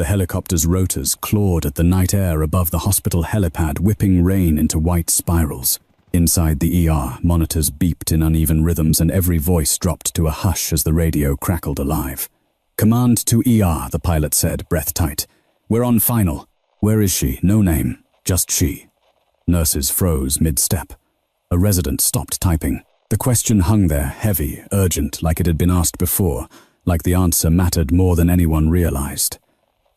The helicopter's rotors clawed at the night air above the hospital helipad, whipping rain into white spirals. Inside the ER, monitors beeped in uneven rhythms and every voice dropped to a hush as the radio crackled alive. "Command to ER," the pilot said, breath tight. "We're on final." "Where is she?" "No name. Just she." Nurses froze mid-step. A resident stopped typing. The question hung there, heavy, urgent, like it had been asked before, like the answer mattered more than anyone realized.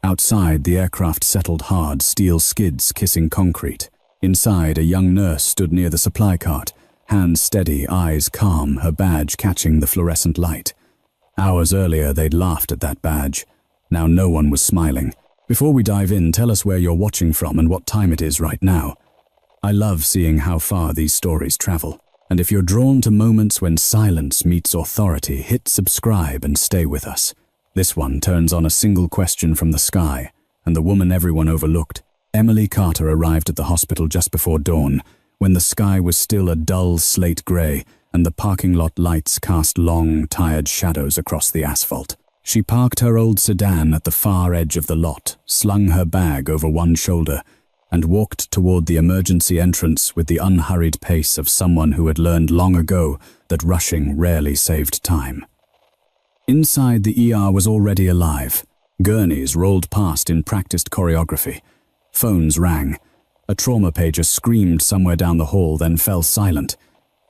Outside, the aircraft settled hard, steel skids kissing concrete. Inside, a young nurse stood near the supply cart, hands steady, eyes calm, her badge catching the fluorescent light. Hours earlier, they'd laughed at that badge. Now no one was smiling. "Before we dive in, tell us where you're watching from and what time it is right now." I love seeing how far these stories travel. And if you're drawn to moments when silence meets authority, hit subscribe and stay with us. This one turns on a single question from the sky, and the woman everyone overlooked. Emily Carter arrived at the hospital just before dawn, when the sky was still a dull slate grey and the parking lot lights cast long, tired shadows across the asphalt. She parked her old sedan at the far edge of the lot, slung her bag over one shoulder, and walked toward the emergency entrance with the unhurried pace of someone who had learned long ago that rushing rarely saved time. Inside, the ER was already alive. Gurneys rolled past in practiced choreography. Phones rang. A trauma pager screamed somewhere down the hall, then fell silent.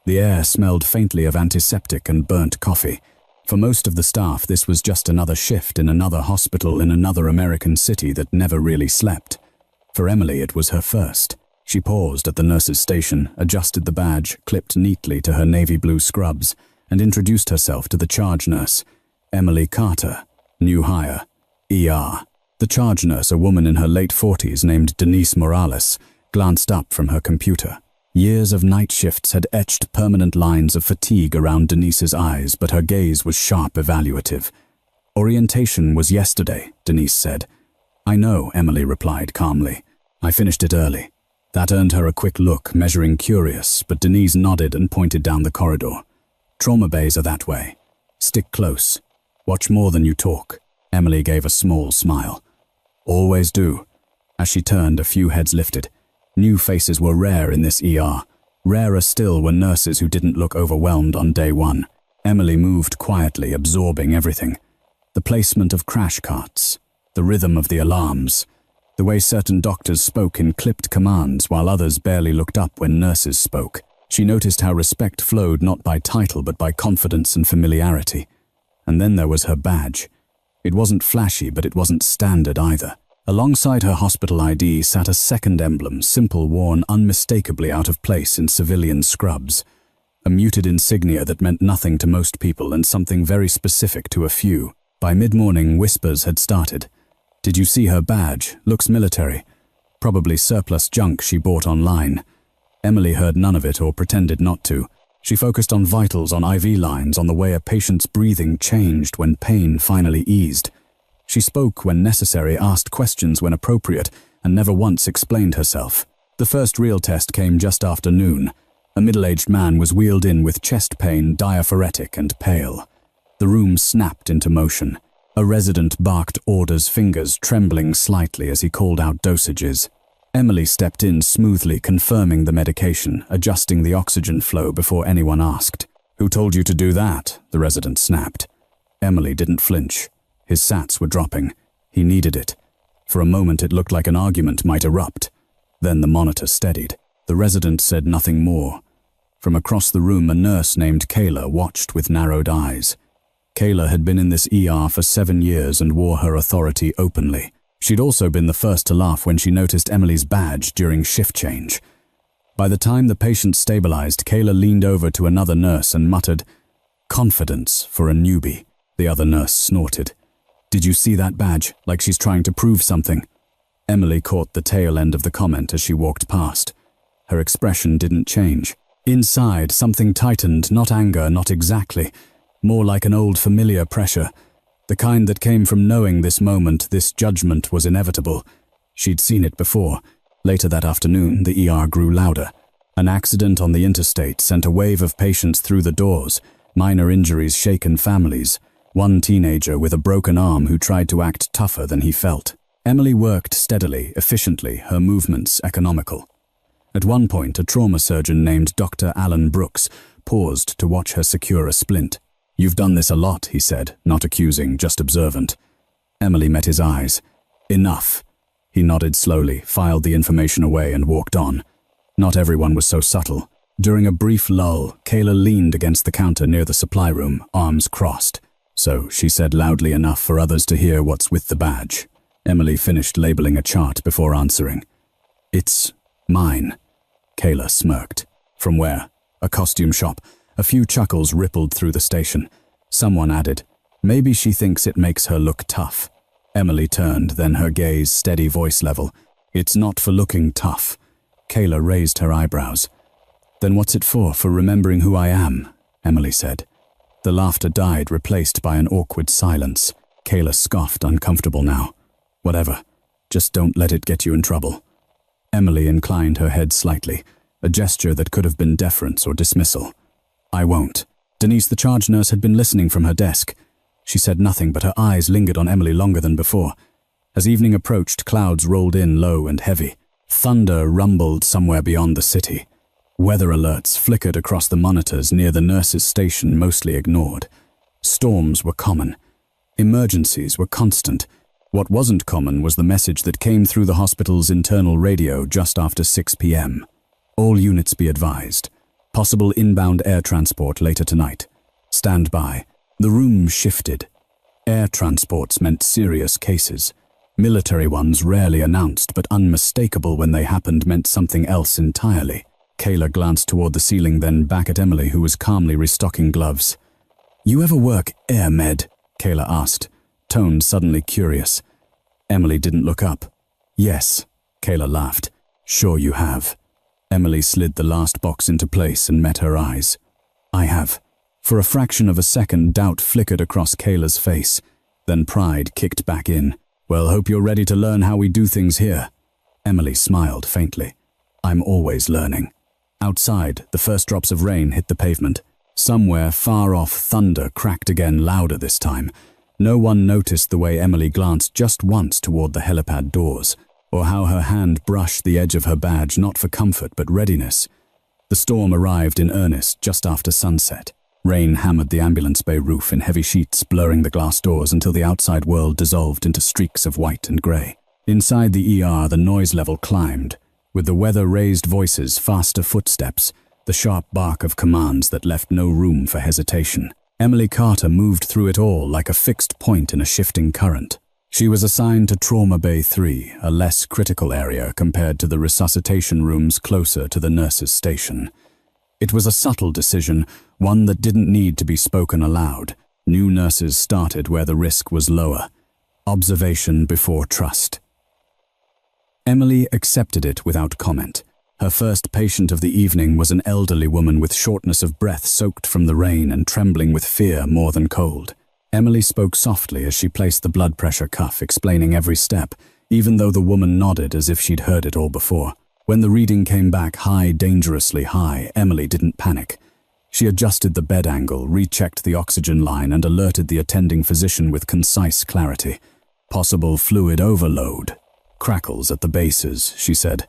The air smelled faintly of antiseptic and burnt coffee. For most of the staff, this was just another shift in another hospital in another American city that never really slept. For Emily, it was her first. She paused at the nurse's station, adjusted the badge, clipped neatly to her navy blue scrubs, and introduced herself to the charge nurse. Emily Carter, new hire, ER. The charge nurse, a woman in her late 40s named Denise Morales, glanced up from her computer. Years of night shifts had etched permanent lines of fatigue around Denise's eyes, but her gaze was sharp, evaluative. "Orientation was yesterday," Denise said. "I know," Emily replied calmly. "I finished it early." That earned her a quick look, measuring curious, but Denise nodded and pointed down the corridor. "Trauma bays are that way. Stick close. Watch more than you talk." Emily gave a small smile. "Always do." As she turned, a few heads lifted. New faces were rare in this ER. Rarer still were nurses who didn't look overwhelmed on day one. Emily moved quietly, absorbing everything. The placement of crash carts, the rhythm of the alarms, the way certain doctors spoke in clipped commands while others barely looked up when nurses spoke. She noticed how respect flowed not by title but by confidence and familiarity. And then there was her badge. It wasn't flashy, but it wasn't standard either. Alongside her hospital ID sat a second emblem, simple, worn unmistakably out of place in civilian scrubs. A muted insignia that meant nothing to most people and something very specific to a few. By mid-morning, whispers had started. "Did you see her badge? Looks military. Probably surplus junk she bought online." Emily heard none of it or pretended not to. She focused on vitals, on IV lines, on the way a patient's breathing changed when pain finally eased. She spoke when necessary, asked questions when appropriate, and never once explained herself. The first real test came just after noon. A middle-aged man was wheeled in with chest pain, diaphoretic and pale. The room snapped into motion. A resident barked orders, fingers trembling slightly as he called out dosages. Emily stepped in smoothly, confirming the medication, adjusting the oxygen flow before anyone asked. "Who told you to do that?" the resident snapped. Emily didn't flinch. His sats were dropping. He needed it. For a moment it looked like an argument might erupt. Then the monitor steadied. The resident said nothing more. From across the room, a nurse named Kayla watched with narrowed eyes. Kayla had been in this ER for 7 years and wore her authority openly. She'd also been the first to laugh when she noticed Emily's badge during shift change. By the time the patient stabilized, Kayla leaned over to another nurse and muttered, "Confidence for a newbie." The other nurse snorted. "Did you see that badge? Like she's trying to prove something." Emily caught the tail end of the comment as she walked past. Her expression didn't change. Inside, something tightened, not anger, not exactly. More like an old familiar pressure. The kind that came from knowing this moment, this judgment was inevitable. She'd seen it before. Later that afternoon, the ER grew louder. An accident on the interstate sent a wave of patients through the doors. Minor injuries shaken families. One teenager with a broken arm who tried to act tougher than he felt. Emily worked steadily, efficiently, her movements economical. At one point, a trauma surgeon named Dr. Alan Brooks paused to watch her secure a splint. "You've done this a lot," he said, not accusing, just observant. Emily met his eyes. "Enough." He nodded slowly, filed the information away, and walked on. Not everyone was so subtle. During a brief lull, Kayla leaned against the counter near the supply room, arms crossed. "So," she said loudly enough for others to hear what's with the badge. Emily finished labeling a chart before answering. "It's mine." Kayla smirked. "From where?" "A costume shop." A few chuckles rippled through the station. Someone added, "Maybe she thinks it makes her look tough." Emily turned, then her gaze steady voice level. "It's not for looking tough." Kayla raised her eyebrows. "Then what's it for remembering who I am?" Emily said. The laughter died, replaced by an awkward silence. Kayla scoffed, uncomfortable now. "Whatever. Just don't let it get you in trouble." Emily inclined her head slightly, a gesture that could have been deference or dismissal. "I won't." Denise, the charge nurse, had been listening from her desk. She said nothing, but her eyes lingered on Emily longer than before. As evening approached, clouds rolled in low and heavy. Thunder rumbled somewhere beyond the city. Weather alerts flickered across the monitors near the nurses' station, mostly ignored. Storms were common. Emergencies were constant. What wasn't common was the message that came through the hospital's internal radio just after 6 p.m. "All units be advised. Possible inbound air transport later tonight. Stand by." The room shifted. Air transports meant serious cases. Military ones, rarely announced but unmistakable when they happened, meant something else entirely. Kayla glanced toward the ceiling, then back at Emily, who was calmly restocking gloves. "You ever work air med?" Kayla asked, tone suddenly curious. Emily didn't look up. "Yes," Kayla laughed. "Sure you have." Emily slid the last box into place and met her eyes. "I have." For a fraction of a second, doubt flickered across Kayla's face. Then pride kicked back in. "Well, hope you're ready to learn how we do things here." Emily smiled faintly. "I'm always learning." Outside, the first drops of rain hit the pavement. Somewhere far off, thunder cracked again, louder this time. No one noticed the way Emily glanced just once toward the helipad doors, or how her hand brushed the edge of her badge, not for comfort but readiness. The storm arrived in earnest just after sunset. Rain hammered the ambulance bay roof in heavy sheets, blurring the glass doors until the outside world dissolved into streaks of white and grey. Inside the ER, the noise level climbed. With the weather-raised voices, faster footsteps, the sharp bark of commands that left no room for hesitation. Emily Carter moved through it all like a fixed point in a shifting current. She was assigned to Trauma Bay 3, a less critical area compared to the resuscitation rooms closer to the nurses' station. It was a subtle decision, one that didn't need to be spoken aloud. New nurses started where the risk was lower. Observation before trust. Emily accepted it without comment. Her first patient of the evening was an elderly woman with shortness of breath soaked from the rain and trembling with fear more than cold. Emily spoke softly as she placed the blood pressure cuff, explaining every step, even though the woman nodded as if she'd heard it all before. When the reading came back high, dangerously high, Emily didn't panic. She adjusted the bed angle, rechecked the oxygen line, and alerted the attending physician with concise clarity. "Possible fluid overload. Crackles at the bases," she said.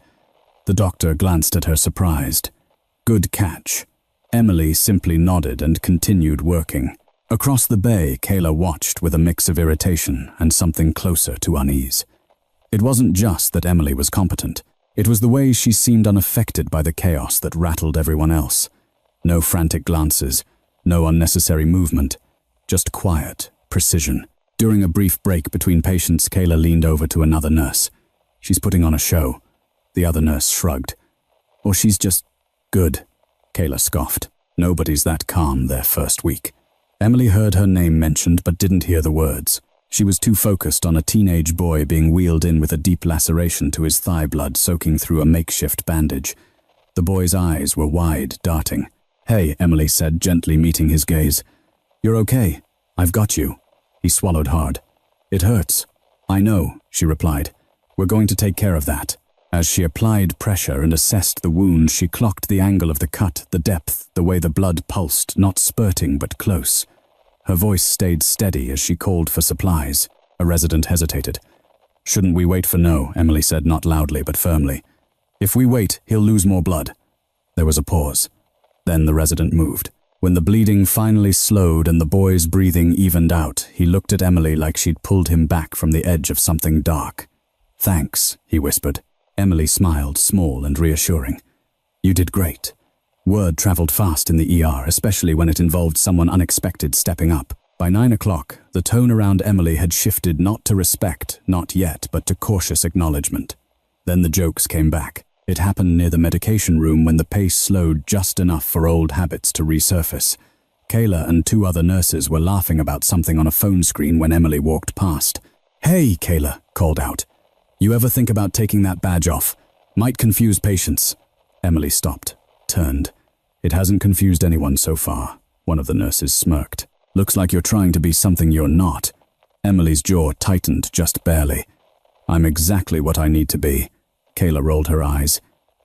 The doctor glanced at her surprised. "Good catch." Emily simply nodded and continued working. Across the bay, Kayla watched with a mix of irritation and something closer to unease. It wasn't just that Emily was competent. It was the way she seemed unaffected by the chaos that rattled everyone else. No frantic glances, no unnecessary movement, just quiet, precision. During a brief break between patients, Kayla leaned over to another nurse. "She's putting on a show." The other nurse shrugged. "Or she's just good," Kayla scoffed. Nobody's that calm their first week. Emily heard her name mentioned but didn't hear the words. She was too focused on a teenage boy being wheeled in with a deep laceration to his thigh, blood soaking through a makeshift bandage. The boy's eyes were wide, darting. "Hey," Emily said, gently meeting his gaze. "You're okay. I've got you." He swallowed hard. "It hurts." "I know," she replied. "We're going to take care of that." As she applied pressure and assessed the wound, she clocked the angle of the cut, the depth, the way the blood pulsed, not spurting but close. Her voice stayed steady as she called for supplies. A resident hesitated. Shouldn't we wait for no? Emily said, not loudly but firmly. If we wait, he'll lose more blood. There was a pause. Then the resident moved. When the bleeding finally slowed and the boy's breathing evened out, he looked at Emily like she'd pulled him back from the edge of something dark. Thanks, he whispered. Emily smiled, small and reassuring. You did great. Word traveled fast in the ER, especially when it involved someone unexpected stepping up. By 9 o'clock, the tone around Emily had shifted not to respect, not yet, but to cautious acknowledgement. Then the jokes came back. It happened near the medication room when the pace slowed just enough for old habits to resurface. Kayla and 2 other nurses were laughing about something on a phone screen when Emily walked past. Hey, Kayla called out. You ever think about taking that badge off? Might confuse patients. Emily stopped, turned. It hasn't confused anyone so far. One of the nurses smirked. Looks like you're trying to be something you're not. Emily's jaw tightened just barely. I'm exactly what I need to be. Kayla rolled her eyes.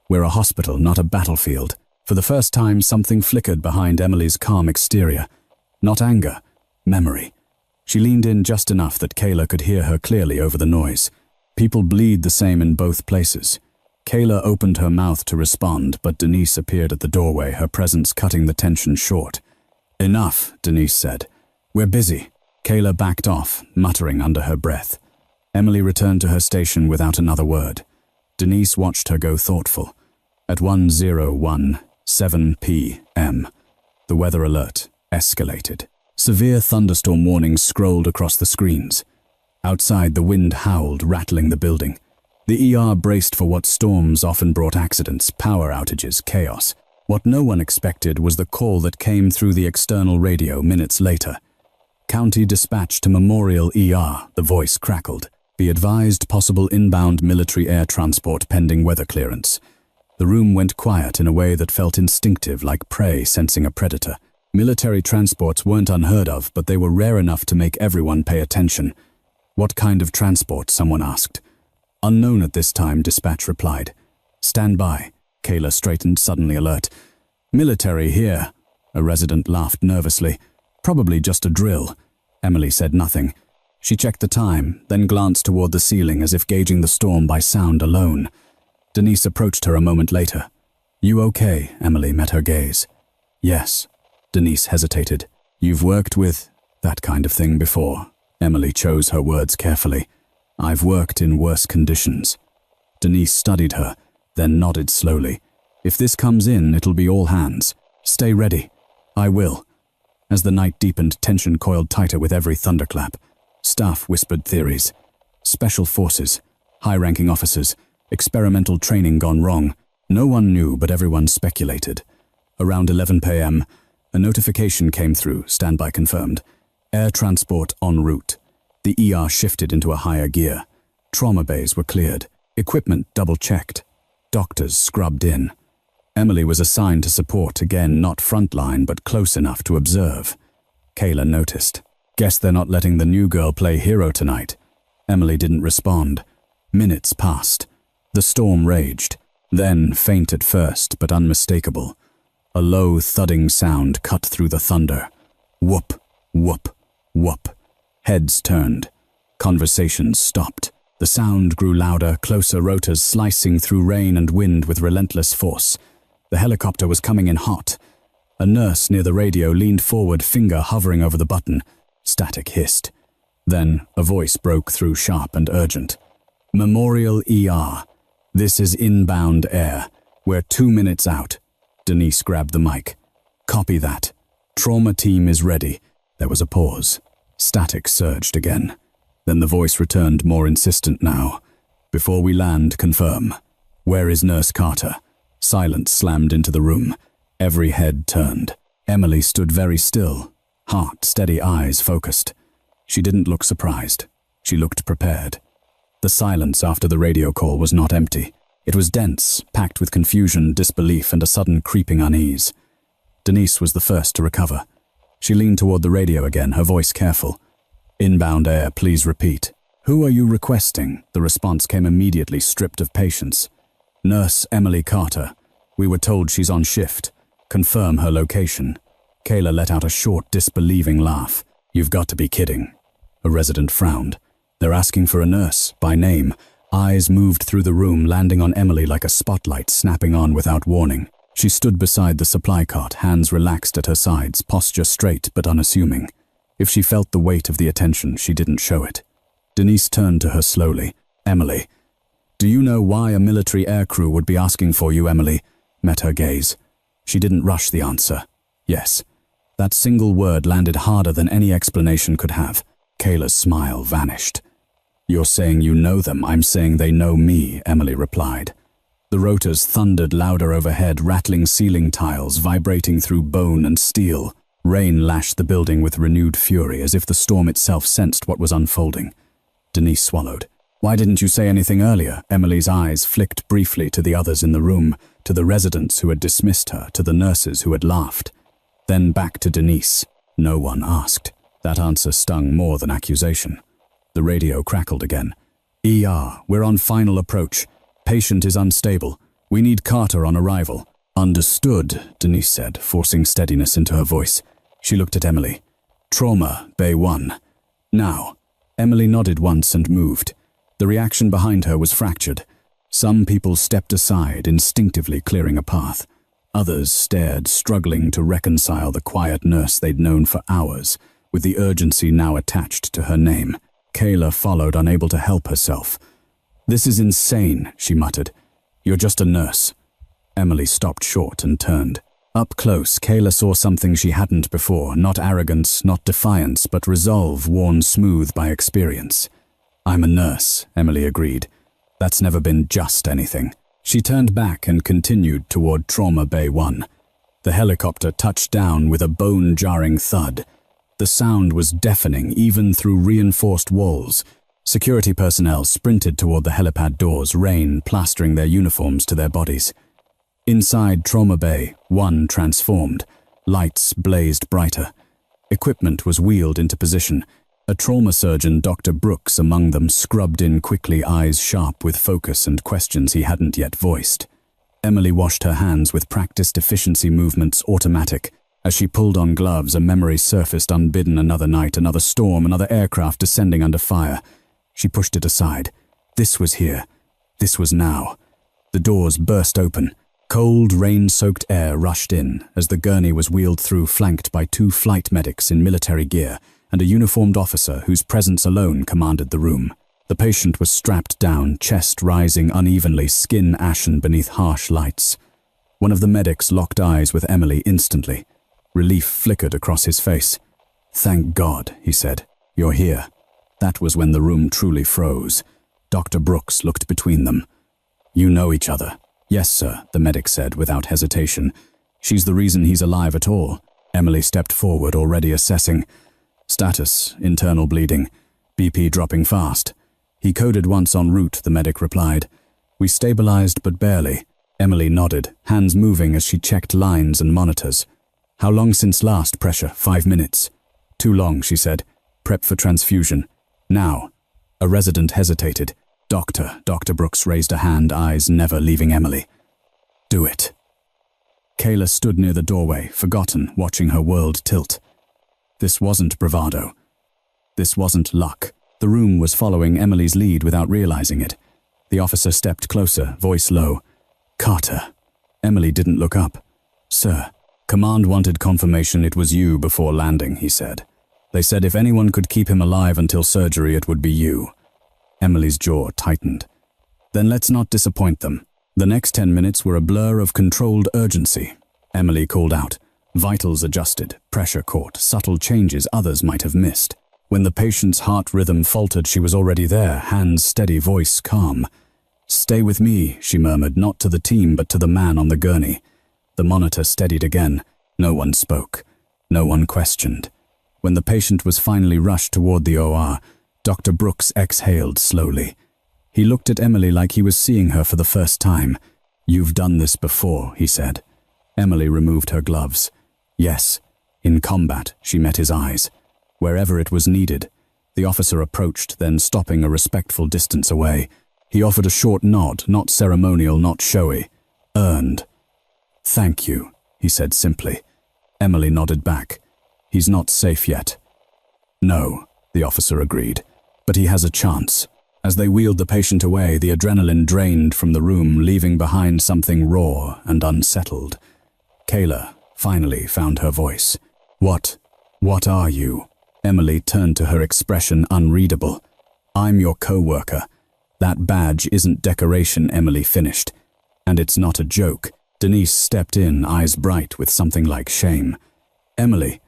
We're a hospital, not a battlefield. For the first time, something flickered behind Emily's calm exterior. Not anger, memory. She leaned in just enough that Kayla could hear her clearly over the noise. People bleed the same in both places. Kayla opened her mouth to respond, but Denise appeared at the doorway, her presence cutting the tension short. Enough, Denise said. We're busy. Kayla backed off, muttering under her breath. Emily returned to her station without another word. Denise watched her go thoughtful. At 1:01:07 p.m., the weather alert escalated. Severe thunderstorm warnings scrolled across the screens. Outside, the wind howled, rattling the building. The ER braced for what storms often brought accidents, power outages, chaos. What no one expected was the call that came through the external radio minutes later. County dispatch to Memorial ER, the voice crackled. Be advised possible inbound military air transport pending weather clearance. The room went quiet in a way that felt instinctive, like prey sensing a predator. Military transports weren't unheard of, but they were rare enough to make everyone pay attention. What kind of transport? Someone asked. Unknown at this time, dispatch replied. Stand by. Kayla straightened, suddenly alert. Military here. A resident laughed nervously. Probably just a drill. Emily said nothing. She checked the time, then glanced toward the ceiling as if gauging the storm by sound alone. Denise approached her a moment later. You okay? Emily met her gaze. Yes. Denise hesitated. You've worked with that kind of thing before. Emily chose her words carefully. I've worked in worse conditions. Denise studied her, then nodded slowly. If this comes in, it'll be all hands. Stay ready. I will. As the night deepened, tension coiled tighter with every thunderclap. Staff whispered theories. Special forces, high-ranking officers, experimental training gone wrong. No one knew, but everyone speculated. Around 11 p.m., a notification came through, standby confirmed. Air transport en route. The ER shifted into a higher gear. Trauma bays were cleared. Equipment double-checked. Doctors scrubbed in. Emily was assigned to support, again not frontline, but close enough to observe. Kayla noticed. Guess they're not letting the new girl play hero tonight. Emily didn't respond. Minutes passed. The storm raged. Then, faint at first, but unmistakable. A low, thudding sound cut through the thunder. Whoop, whoop, whoop. Heads turned. Conversations stopped. The sound grew louder, closer, rotors slicing through rain and wind with relentless force. The helicopter was coming in hot. A nurse near the radio leaned forward, finger hovering over the button. Static hissed. Then a voice broke through, sharp and urgent. Memorial ER. This is inbound air. We're 2 minutes out. Denise grabbed the mic. Copy that. Trauma team is ready. There was a pause. Static surged again. Then the voice returned, more insistent now. Before we land, confirm. Where is Nurse Carter? Silence slammed into the room. Every head turned. Emily stood very still. Heart, steady, eyes focused. She didn't look surprised. She looked prepared. The silence after the radio call was not empty. It was dense, packed with confusion, disbelief, and a sudden creeping unease. Denise was the first to recover. She leaned toward the radio again, her voice careful. Inbound air, please repeat. Who are you requesting? The response came immediately, stripped of patience. Nurse Emily Carter. We were told she's on shift. Confirm her location. Kayla let out a short, disbelieving laugh. You've got to be kidding. A resident frowned. They're asking for a nurse, by name. Eyes moved through the room, landing on Emily like a spotlight snapping on without warning. She stood beside the supply cart, hands relaxed at her sides, posture straight but unassuming. If she felt the weight of the attention, she didn't show it. Denise turned to her slowly. "Emily, do you know why a military aircrew would be asking for you?" Emily met her gaze. She didn't rush the answer. Yes. That single word landed harder than any explanation could have. Kayla's smile vanished. "You're saying you know them, I'm saying they know me," Emily replied. The rotors thundered louder overhead, rattling ceiling tiles, vibrating through bone and steel. Rain lashed the building with renewed fury, as if the storm itself sensed what was unfolding. Denise swallowed. "Why didn't you say anything earlier?" Emily's eyes flicked briefly to the others in the room, to the residents who had dismissed her, to the nurses who had laughed. Then back to Denise. No one asked. That answer stung more than accusation. The radio crackled again. "ER, we're on final approach. Patient is unstable. We need Carter on arrival." "Understood," Denise said, forcing steadiness into her voice. She looked at Emily. "Trauma, Bay 1. Now." Emily nodded once and moved. The reaction behind her was fractured. Some people stepped aside, instinctively clearing a path. Others stared, struggling to reconcile the quiet nurse they'd known for hours, with the urgency now attached to her name. Kayla followed, unable to help herself. "This is insane," she muttered. "You're just a nurse." Emily stopped short and turned. Up close, Kayla saw something she hadn't before, not arrogance, not defiance, but resolve worn smooth by experience. "I'm a nurse," Emily agreed. "That's never been just anything." She turned back and continued toward Trauma Bay 1. The helicopter touched down with a bone-jarring thud. The sound was deafening, even through reinforced walls. Security personnel sprinted toward the helipad doors, rain plastering their uniforms to their bodies. Inside Trauma Bay 1 transformed. Lights blazed brighter. Equipment was wheeled into position. A trauma surgeon, Dr. Brooks, among them, scrubbed in quickly, eyes sharp with focus and questions he hadn't yet voiced. Emily washed her hands with practiced efficiency movements, automatic. As she pulled on gloves, a memory surfaced unbidden. Another night, another storm, another aircraft descending under fire. She pushed it aside. This was here. This was now. The doors burst open. Cold, rain-soaked air rushed in as the gurney was wheeled through, flanked by 2 flight medics in military gear and a uniformed officer whose presence alone commanded the room. The patient was strapped down, chest rising unevenly, skin ashen beneath harsh lights. One of the medics locked eyes with Emily instantly. Relief flickered across his face. "Thank God," he said. "You're here." That was when the room truly froze. Dr. Brooks looked between them. "You know each other?" "Yes, sir," the medic said without hesitation. "She's the reason he's alive at all." Emily stepped forward, already assessing. "Status, internal bleeding. BP dropping fast." "He coded once en route," the medic replied. "We stabilized, but barely." Emily nodded, hands moving as she checked lines and monitors. "How long since last pressure?" 5 minutes. "Too long," she said. "Prep for transfusion." "Now." A resident hesitated. Dr. Brooks raised a hand, eyes never leaving Emily. "Do it." Kayla stood near the doorway, forgotten, watching her world tilt. This wasn't bravado. This wasn't luck. The room was following Emily's lead without realizing it. The officer stepped closer, voice low. "Carter." Emily didn't look up. "Sir, command wanted confirmation it was you before landing," he said. "They said if anyone could keep him alive until surgery, it would be you." Emily's jaw tightened. "Then let's not disappoint them." The next 10 minutes were a blur of controlled urgency. Emily called out. Vitals adjusted, pressure caught, subtle changes others might have missed. When the patient's heart rhythm faltered, she was already there, hands steady, voice calm. "Stay with me," she murmured, not to the team but to the man on the gurney. The monitor steadied again. No one spoke. No one questioned. When the patient was finally rushed toward the OR, Dr. Brooks exhaled slowly. He looked at Emily like he was seeing her for the first time. "You've done this before," he said. Emily removed her gloves. Yes, in combat, she met his eyes. Wherever it was needed. The officer approached, then stopping a respectful distance away. He offered a short nod, not ceremonial, not showy. Earned. "Thank you," he said simply. Emily nodded back. "He's not safe yet." "No," the officer agreed. but he has a chance. As they wheeled the patient away, the adrenaline drained from the room, leaving behind something raw and unsettled. Kayla finally found her voice. What are you? Emily turned to her, expression unreadable. I'm your co-worker. That badge isn't decoration, Emily finished. And it's not a joke. Denise stepped in, eyes bright with something like shame. Emily,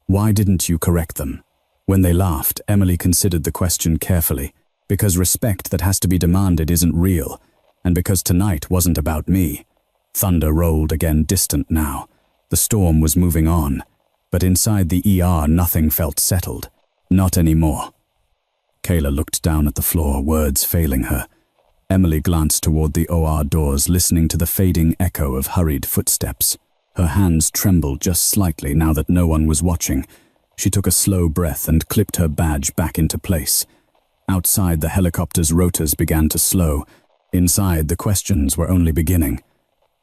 why didn't you correct them? When they laughed, Emily considered the question carefully, because respect that has to be demanded isn't real, and because tonight wasn't about me. Thunder rolled again, distant now. The storm was moving on, but inside the ER nothing felt settled. Not anymore. Kayla looked down at the floor, words failing her. Emily glanced toward the OR doors, listening to the fading echo of hurried footsteps. Her hands trembled just slightly now that no one was watching. She took a slow breath and clipped her badge back into place. Outside, the helicopter's rotors began to slow. Inside, the questions were only beginning.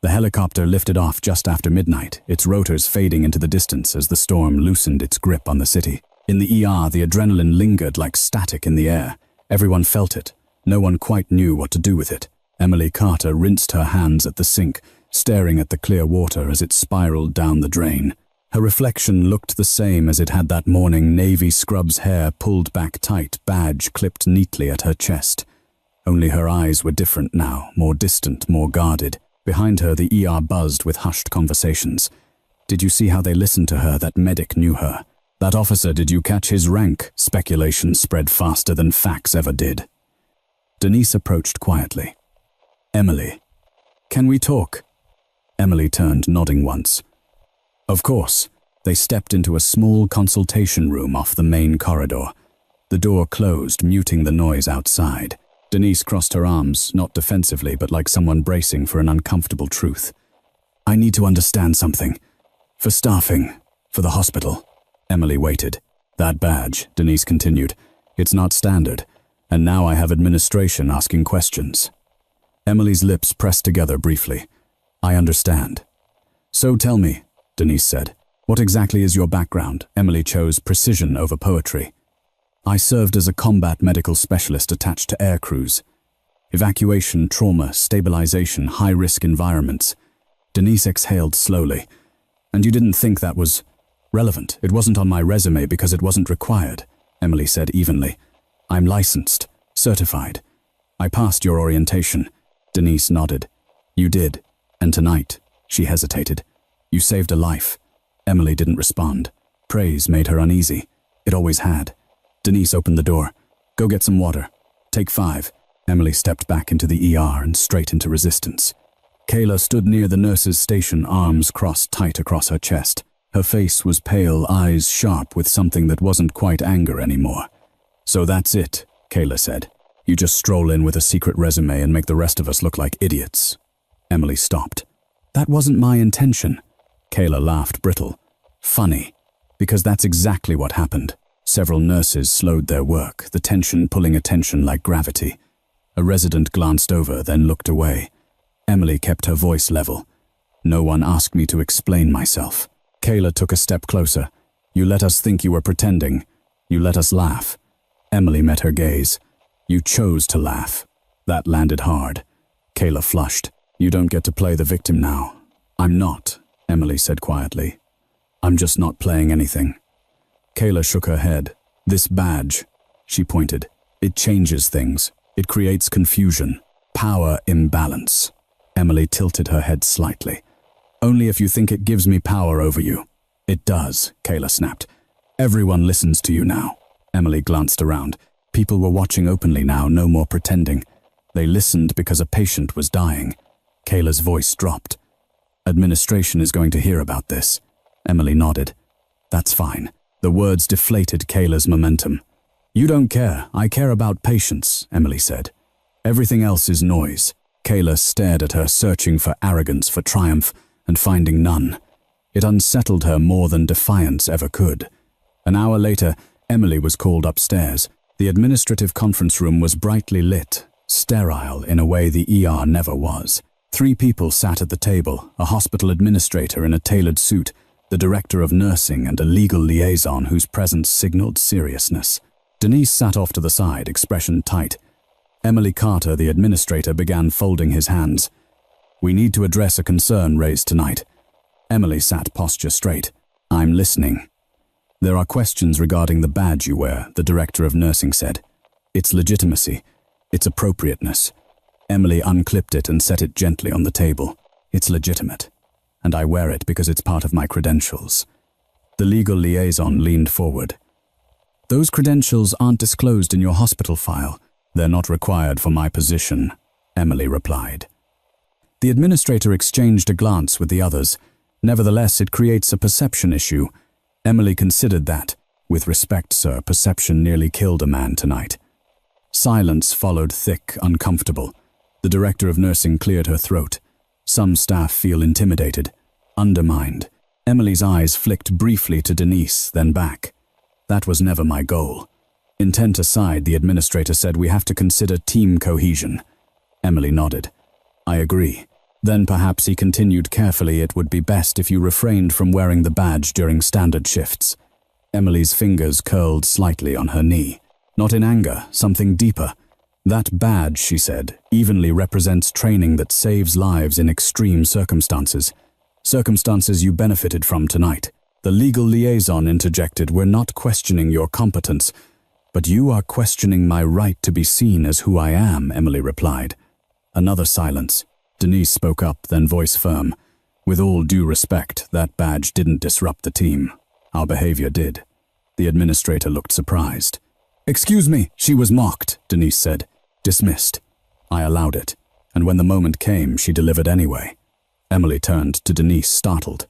The helicopter lifted off just after midnight, its rotors fading into the distance as the storm loosened its grip on the city. In the ER, the adrenaline lingered like static in the air. Everyone felt it. No one quite knew what to do with it. Emily Carter rinsed her hands at the sink, staring at the clear water as it spiraled down the drain. Her reflection looked the same as it had that morning, navy scrubs hair pulled back tight, badge clipped neatly at her chest. Only her eyes were different now, more distant, more guarded. Behind her, the ER buzzed with hushed conversations. Did you see how they listened to her? That medic knew her. That officer, did you catch his rank? Speculation spread faster than facts ever did. Denise approached quietly. Emily, can we talk? Emily turned, nodding once. Of course. They stepped into a small consultation room off the main corridor. The door closed, muting the noise outside. Denise crossed her arms, not defensively, but like someone bracing for an uncomfortable truth. I need to understand something. For staffing, for the hospital. Emily waited. That badge, Denise continued. It's not standard, and now I have administration asking questions. Emily's lips pressed together briefly. I understand. So tell me, Denise said. What exactly is your background? Emily chose precision over poetry. I served as a combat medical specialist attached to air crews. Evacuation, trauma, stabilization, high-risk environments. Denise exhaled slowly. And you didn't think that was relevant? It wasn't on my resume because it wasn't required, Emily said evenly. I'm licensed, certified. I passed your orientation. Denise nodded. You did. And tonight, she hesitated. You saved a life. Emily didn't respond. Praise made her uneasy. It always had. Denise opened the door. Go get some water. Take 5. Emily stepped back into the ER and straight into resistance. Kayla stood near the nurse's station, arms crossed tight across her chest. Her face was pale, eyes sharp with something that wasn't quite anger anymore. So that's it, Kayla said. You just stroll in with a secret resume and make the rest of us look like idiots. Emily stopped. That wasn't my intention. Kayla laughed brittle. Funny, because that's exactly what happened. Several nurses slowed their work, the tension pulling attention like gravity. A resident glanced over, then looked away. Emily kept her voice level. No one asked me to explain myself. Kayla took a step closer. You let us think you were pretending. You let us laugh. Emily met her gaze. You chose to laugh. That landed hard. Kayla flushed. You don't get to play the victim now. I'm not, Emily said quietly. I'm just not playing anything. Kayla shook her head. This badge, she pointed. It changes things. It creates confusion. Power imbalance. Emily tilted her head slightly. Only if you think it gives me power over you. It does, Kayla snapped. Everyone listens to you now. Emily glanced around. People were watching openly now, no more pretending. They listened because a patient was dying. Kayla's voice dropped. Administration is going to hear about this. Emily nodded. That's fine. The words deflated Kayla's momentum. You don't care. I care about patients, Emily said. Everything else is noise. Kayla stared at her, searching for arrogance, for triumph, and finding none. It unsettled her more than defiance ever could. An hour later, Emily was called upstairs. The administrative conference room was brightly lit, sterile in a way the ER never was. 3 people sat at the table, a hospital administrator in a tailored suit, the director of nursing, and a legal liaison whose presence signaled seriousness. Denise sat off to the side, expression tight. Emily Carter, the administrator, began folding his hands. We need to address a concern raised tonight. Emily sat posture straight. I'm listening. There are questions regarding the badge you wear, the director of nursing said. Its legitimacy, its appropriateness. Emily unclipped it and set it gently on the table. It's legitimate, and I wear it because it's part of my credentials. The legal liaison leaned forward. Those credentials aren't disclosed in your hospital file. They're not required for my position, Emily replied. The administrator exchanged a glance with the others. Nevertheless, it creates a perception issue. Emily considered that. With respect, sir, perception nearly killed a man tonight. Silence followed, thick, uncomfortable. The director of nursing cleared her throat. Some staff feel intimidated, undermined. Emily's eyes flicked briefly to Denise, then back. That was never my goal. Intent aside, the administrator said we have to consider team cohesion. Emily nodded. I agree. Then perhaps he continued carefully, it would be best if you refrained from wearing the badge during standard shifts. Emily's fingers curled slightly on her knee. Not in anger, something deeper. That badge, she said, evenly represents training that saves lives in extreme circumstances. Circumstances you benefited from tonight. The legal liaison interjected, we're not questioning your competence, but you are questioning my right to be seen as who I am, Emily replied. Another silence. Denise spoke up, then voice firm. With all due respect, that badge didn't disrupt the team. Our behavior did. The administrator looked surprised. Excuse me, she was mocked, Denise said. Dismissed. I allowed it, and when the moment came, she delivered anyway. Emily turned to Denise, startled.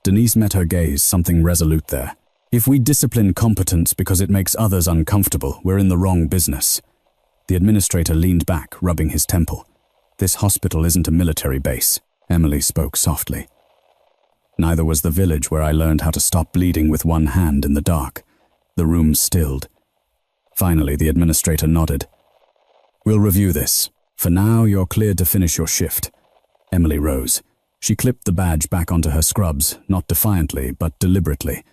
Denise met her gaze, something resolute there. If we discipline competence because it makes others uncomfortable, we're in the wrong business. The administrator leaned back, rubbing his temple. This hospital isn't a military base, Emily spoke softly. Neither was the village where I learned how to stop bleeding with one hand in the dark. The room stilled. Finally, the administrator nodded. We'll review this. For now, you're cleared to finish your shift. Emily rose. She clipped the badge back onto her scrubs, not defiantly, but deliberately.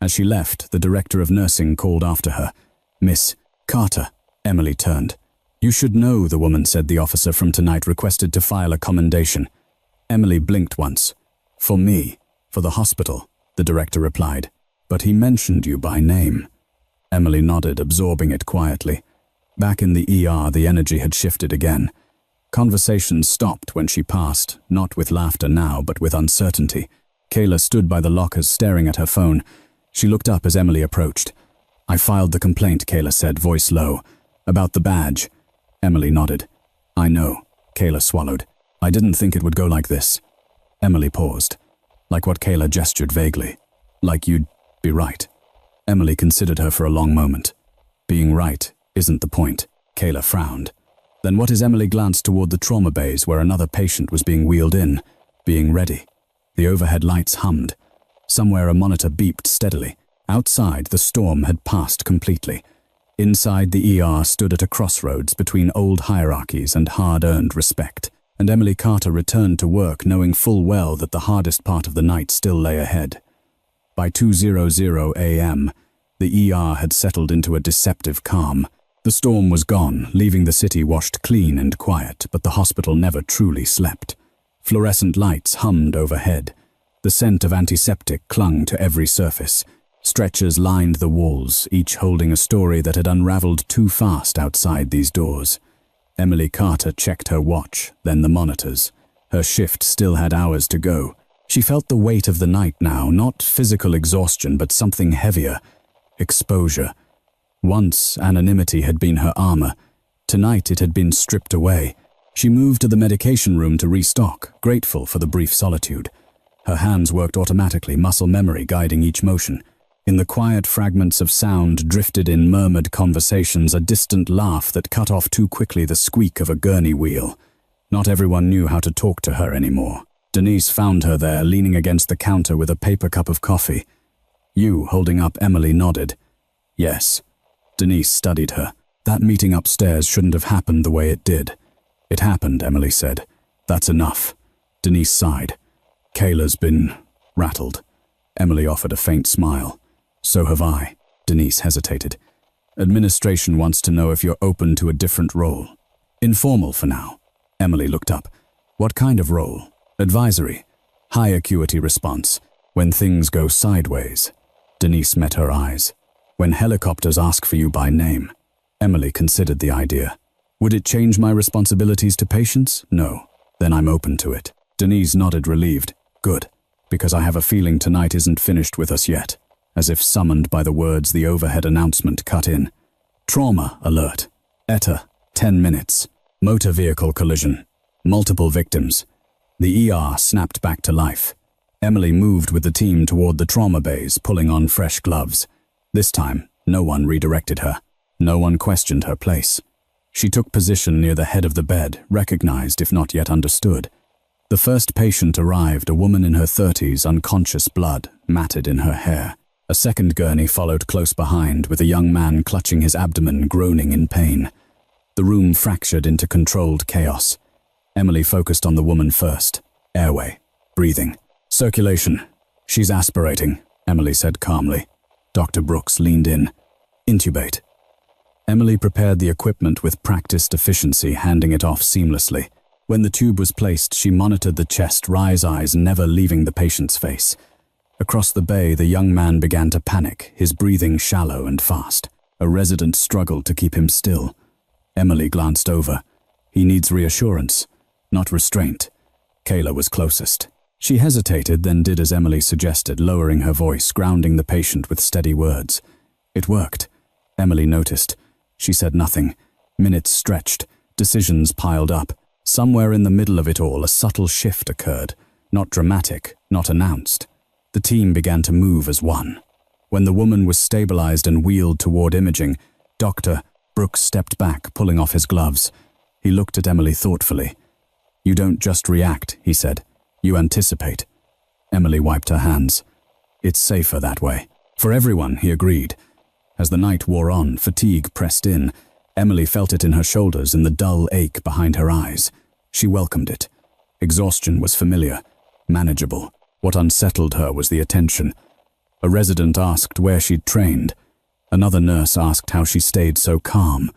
As she left, the director of nursing called after her. Miss Carter. Emily turned. You should know, the woman said. The officer from tonight requested to file a commendation. Emily blinked once. For me, for the hospital, the director replied. But he mentioned you by name. Emily nodded, absorbing it quietly. Back in the ER, the energy had shifted again. Conversation stopped when she passed, not with laughter now, but with uncertainty. Kayla stood by the lockers staring at her phone. She looked up as Emily approached. I filed the complaint, Kayla said, voice low. About the badge. Emily nodded. I know, Kayla swallowed. I didn't think it would go like this. Emily paused. Like what Kayla gestured vaguely. Like you'd be right. Emily considered her for a long moment. Being right isn't the point. Kayla frowned. Then what is Emily glanced toward the trauma bays where another patient was being wheeled in, being ready. The overhead lights hummed. Somewhere a monitor beeped steadily. Outside, the storm had passed completely. Inside, the ER stood at a crossroads between old hierarchies and hard-earned respect, and Emily Carter returned to work knowing full well that the hardest part of the night still lay ahead. By 2:00 a.m., the ER had settled into a deceptive calm. The storm was gone, leaving the city washed clean and quiet, but the hospital never truly slept. Fluorescent lights hummed overhead. The scent of antiseptic clung to every surface. Stretchers lined the walls, each holding a story that had unraveled too fast outside these doors. Emily Carter checked her watch, then the monitors. Her shift still had hours to go. She felt the weight of the night now, not physical exhaustion, but something heavier. Exposure. Once, anonymity had been her armor. Tonight it had been stripped away. She moved to the medication room to restock, grateful for the brief solitude. Her hands worked automatically, muscle memory guiding each motion. In the quiet fragments of sound drifted in murmured conversations, a distant laugh that cut off too quickly the squeak of a gurney wheel. Not everyone knew how to talk to her anymore. Denise found her there, leaning against the counter with a paper cup of coffee. You, holding up, Emily nodded. Yes. Denise studied her. That meeting upstairs shouldn't have happened the way it did. It happened, Emily said. That's enough. Denise sighed. Kayla's been rattled. Emily offered a faint smile. So have I. Denise hesitated. Administration wants to know if you're open to a different role. Informal for now. Emily looked up. What kind of role? Advisory. High acuity response. When things go sideways. Denise met her eyes. When helicopters ask for you by name. Emily considered the idea. Would it change my responsibilities to patients? No. Then I'm open to it. Denise nodded, relieved. Good. Because I have a feeling tonight isn't finished with us yet. As if summoned by the words the overhead announcement cut in. Trauma alert. ETA, 10 minutes. Motor vehicle collision. Multiple victims. The ER snapped back to life. Emily moved with the team toward the trauma bays, pulling on fresh gloves. This time, no one redirected her. No one questioned her place. She took position near the head of the bed, recognized if not yet understood. The first patient arrived, a woman in her 30s, unconscious, blood matted in her hair. A second gurney followed close behind, with a young man clutching his abdomen, groaning in pain. The room fractured into controlled chaos. Emily focused on the woman first. Airway. Breathing. Circulation. She's aspirating, Emily said calmly. Dr. Brooks leaned in. Intubate. Emily prepared the equipment with practiced efficiency, handing it off seamlessly. When the tube was placed, she monitored the chest, eyes never leaving the patient's face. Across the bay, the young man began to panic, his breathing shallow and fast. A resident struggled to keep him still. Emily glanced over. He needs reassurance, not restraint. Kayla was closest. She hesitated, then did as Emily suggested, lowering her voice, grounding the patient with steady words. It worked. Emily noticed. She said nothing. Minutes stretched. Decisions piled up. Somewhere in the middle of it all, a subtle shift occurred. Not dramatic, not announced. The team began to move as one. When the woman was stabilized and wheeled toward imaging, Dr. Brooks stepped back, pulling off his gloves. He looked at Emily thoughtfully. You don't just react, he said. You anticipate. Emily wiped her hands. It's safer that way. For everyone, he agreed. As the night wore on, fatigue pressed in. Emily felt it in her shoulders, in the dull ache behind her eyes. She welcomed it. Exhaustion was familiar, manageable. What unsettled her was the attention. A resident asked where she'd trained. Another nurse asked how she stayed so calm.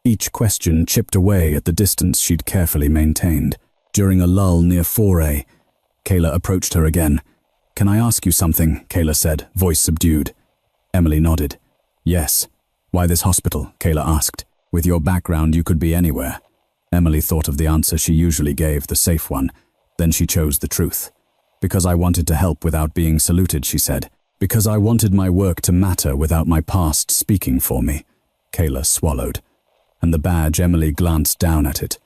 Each question chipped away at the distance she'd carefully maintained. During a lull near 4A, Kayla approached her again. Can I ask you something? Kayla said, voice subdued. Emily nodded. Yes. Why this hospital? Kayla asked. With your background, you could be anywhere. Emily thought of the answer she usually gave, the safe one. Then she chose the truth. Because I wanted to help without being saluted, she said. Because I wanted my work to matter without my past speaking for me. Kayla swallowed. And the badge, Emily glanced down at it.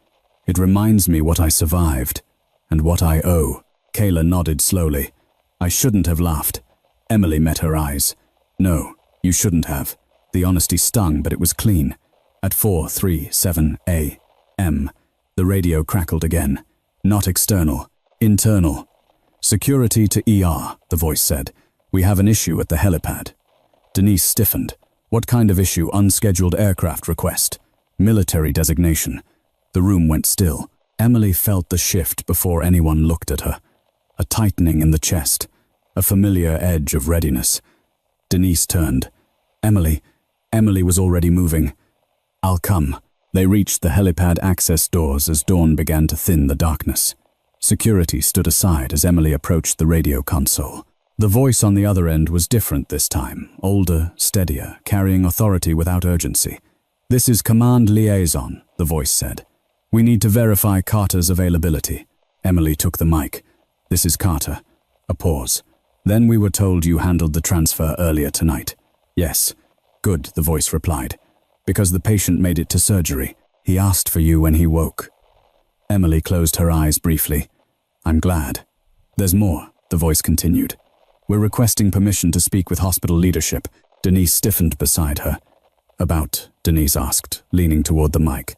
It reminds me what I survived, and what I owe. Kayla nodded slowly. I shouldn't have laughed. Emily met her eyes. No, you shouldn't have. The honesty stung, but it was clean. At 4:37 a.m., the radio crackled again. Not external, internal. Security to ER, the voice said. We have an issue at the helipad. Denise stiffened. What kind of issue? Unscheduled aircraft request. Military designation. The room went still. Emily felt the shift before anyone looked at her. A tightening in the chest. A familiar edge of readiness. Denise turned. Emily was already moving. I'll come. They reached the helipad access doors as dawn began to thin the darkness. Security stood aside as Emily approached the radio console. The voice on the other end was different this time, older, steadier, carrying authority without urgency. This is Command Liaison, the voice said. We need to verify Carter's availability. Emily took the mic. This is Carter. A pause. Then we were told you handled the transfer earlier tonight. Yes. Good, the voice replied. Because the patient made it to surgery. He asked for you when he woke. Emily closed her eyes briefly. I'm glad. There's more, the voice continued. We're requesting permission to speak with hospital leadership. Denise stiffened beside her. About, Denise asked, leaning toward the mic.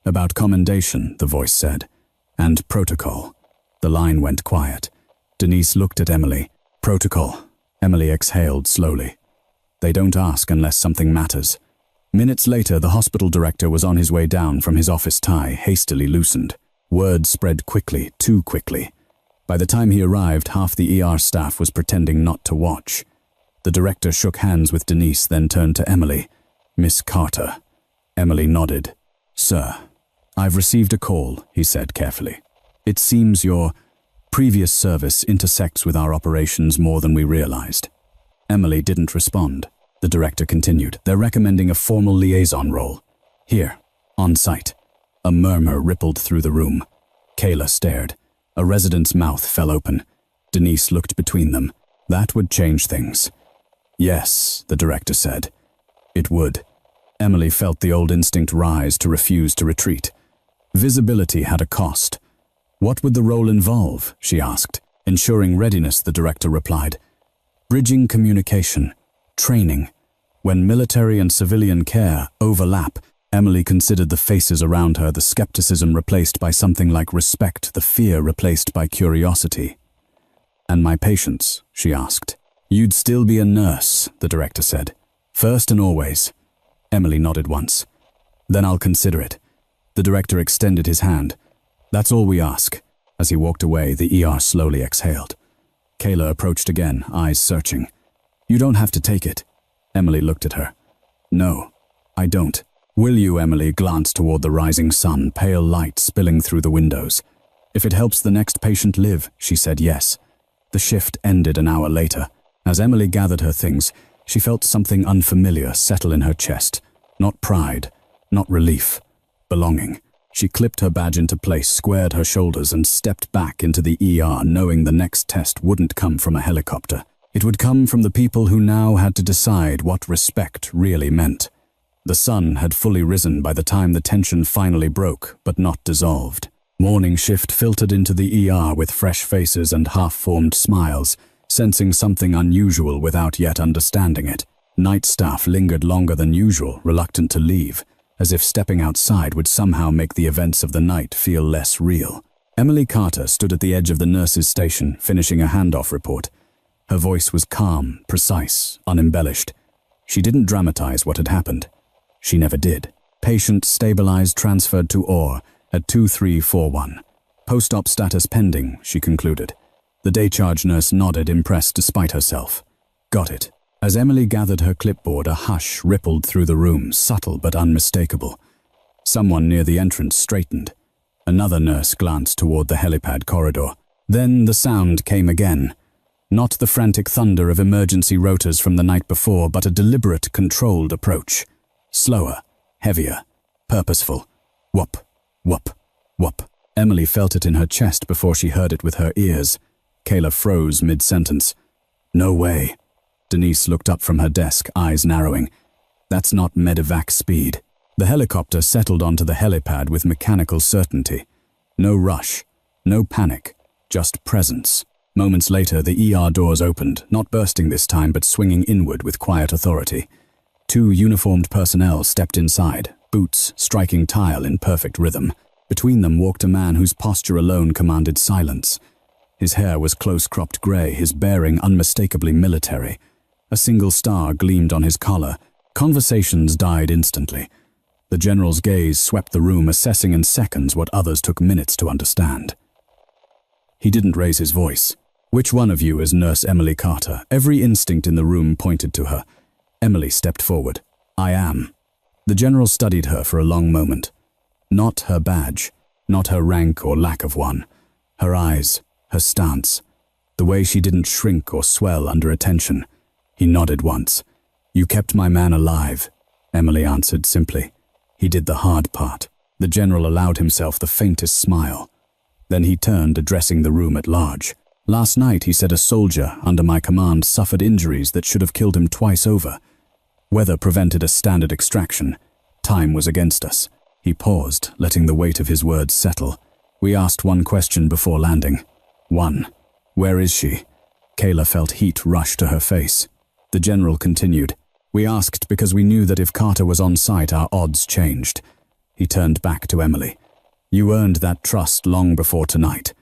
About commendation, the voice said. And protocol. The line went quiet. Denise looked at Emily. Protocol. Emily exhaled slowly. They don't ask unless something matters. Minutes later, the hospital director was on his way down from his office tie, hastily loosened. Word spread quickly, too quickly. By the time he arrived, half the ER staff was pretending not to watch. The director shook hands with Denise, then turned to Emily. Miss Carter. Emily nodded. Sir, I've received a call, he said carefully. It seems your previous service intersects with our operations more than we realized. Emily didn't respond. The director continued. They're recommending a formal liaison role. Here, on site. A murmur rippled through the room. Kayla stared. A resident's mouth fell open. Denise looked between them. That would change things. Yes, the director said. It would. Emily felt the old instinct rise to refuse to retreat. Visibility had a cost. What would the role involve, she asked. Ensuring readiness, the director replied. Bridging communication. Training. When military and civilian care overlap, Emily considered the faces around her, the skepticism replaced by something like respect, the fear replaced by curiosity. And my patients, she asked. You'd still be a nurse, the director said. First and always. Emily nodded once. Then I'll consider it. The director extended his hand. That's all we ask. As he walked away, the ER slowly exhaled. Kayla approached again, eyes searching. You don't have to take it. Emily looked at her. No, I don't. Will you? Emily glanced toward the rising sun, pale light spilling through the windows. If it helps the next patient live, she said yes. The shift ended an hour later. As Emily gathered her things, she felt something unfamiliar settle in her chest. Not pride, not relief, belonging. She clipped her badge into place, squared her shoulders, and stepped back into the ER, knowing the next test wouldn't come from a helicopter. It would come from the people who now had to decide what respect really meant. The sun had fully risen by the time the tension finally broke, but not dissolved. Morning shift filtered into the ER with fresh faces and half-formed smiles, sensing something unusual without yet understanding it. Night staff lingered longer than usual, reluctant to leave, as if stepping outside would somehow make the events of the night feel less real. Emily Carter stood at the edge of the nurses' station, finishing a handoff report. Her voice was calm, precise, unembellished. She didn't dramatize what had happened. She never did. Patient stabilized, transferred to OR at 2341. Post-op status pending, she concluded. The day charge nurse nodded, impressed despite herself. Got it. As Emily gathered her clipboard, a hush rippled through the room, subtle but unmistakable. Someone near the entrance straightened. Another nurse glanced toward the helipad corridor. Then the sound came again. Not the frantic thunder of emergency rotors from the night before, but a deliberate, controlled approach. Slower, heavier, purposeful. Whoop, whoop, whoop. Emily felt it in her chest before she heard it with her ears. Kayla froze mid-sentence. No way. Denise looked up from her desk, eyes narrowing. That's not medevac speed. The helicopter settled onto the helipad with mechanical certainty. No rush, no panic, just presence. Moments later, the ER doors opened, not bursting this time, but swinging inward with quiet authority. Two uniformed personnel stepped inside, boots striking tile in perfect rhythm. Between them walked a man whose posture alone commanded silence. His hair was close-cropped gray, his bearing unmistakably military. A single star gleamed on his collar. Conversations died instantly. The general's gaze swept the room, assessing in seconds what others took minutes to understand. He didn't raise his voice. Which one of you is Nurse Emily Carter? Every instinct in the room pointed to her. Emily stepped forward. I am. The general studied her for a long moment. Not her badge, not her rank or lack of one. Her eyes, her stance, the way she didn't shrink or swell under attention. He nodded once. You kept my man alive, Emily answered simply. He did the hard part. The general allowed himself the faintest smile. Then he turned, addressing the room at large. Last night, he said, a soldier under my command suffered injuries that should have killed him twice over. Weather prevented a standard extraction. Time was against us. He paused, letting the weight of his words settle. We asked one question before landing. One. Where is she? Kayla felt heat rush to her face. The general continued. We asked because we knew that if Carter was on site, our odds changed. He turned back to Emily. You earned that trust long before tonight.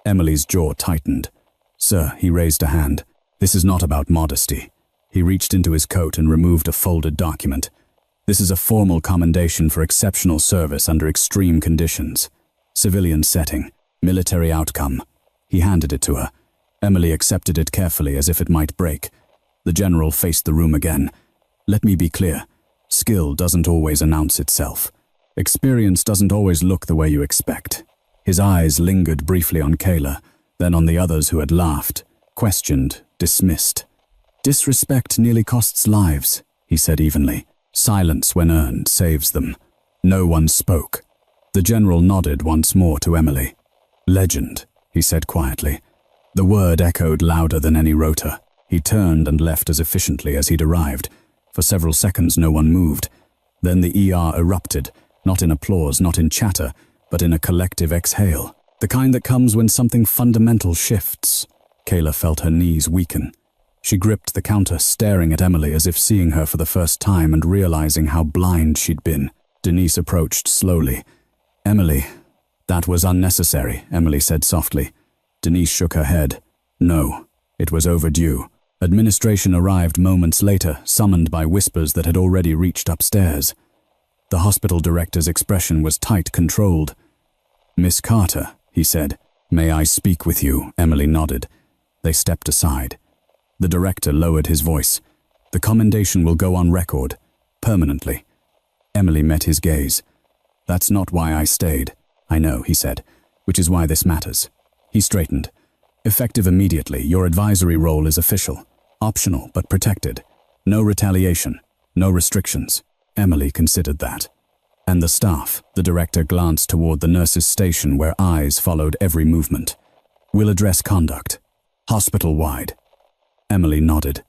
Emily's jaw tightened. Sir, he raised a hand. This is not about modesty. He reached into his coat and removed a folded document. This is a formal commendation for exceptional service under extreme conditions. Civilian setting, military outcome. He handed it to her. Emily accepted it carefully as if it might break. The general faced the room again. Let me be clear. Skill doesn't always announce itself. Experience doesn't always look the way you expect. His eyes lingered briefly on Kayla, then on the others who had laughed, questioned, dismissed. Disrespect nearly costs lives, he said evenly. Silence, when earned, saves them. No one spoke. The general nodded once more to Emily. Legend, he said quietly. The word echoed louder than any rota. He turned and left as efficiently as he'd arrived. For several seconds no one moved. Then the ER erupted, not in applause, not in chatter, but in a collective exhale. The kind that comes when something fundamental shifts. Kayla felt her knees weaken. She gripped the counter, staring at Emily as if seeing her for the first time and realizing how blind she'd been. Denise approached slowly. Emily. That was unnecessary, Emily said softly. Denise shook her head. No, it was overdue. Administration arrived moments later, summoned by whispers that had already reached upstairs. The hospital director's expression was tight, controlled. Miss Carter, he said. May I speak with you? Emily nodded. They stepped aside. The director lowered his voice. The commendation will go on record, permanently. Emily met his gaze. That's not why I stayed. I know, he said, which is why this matters. He straightened. Effective immediately, your advisory role is official. Optional, but protected. No retaliation. No restrictions. Emily considered that. And the staff, the director glanced toward the nurses' station where eyes followed every movement. We'll address conduct. Hospital-wide. Emily nodded.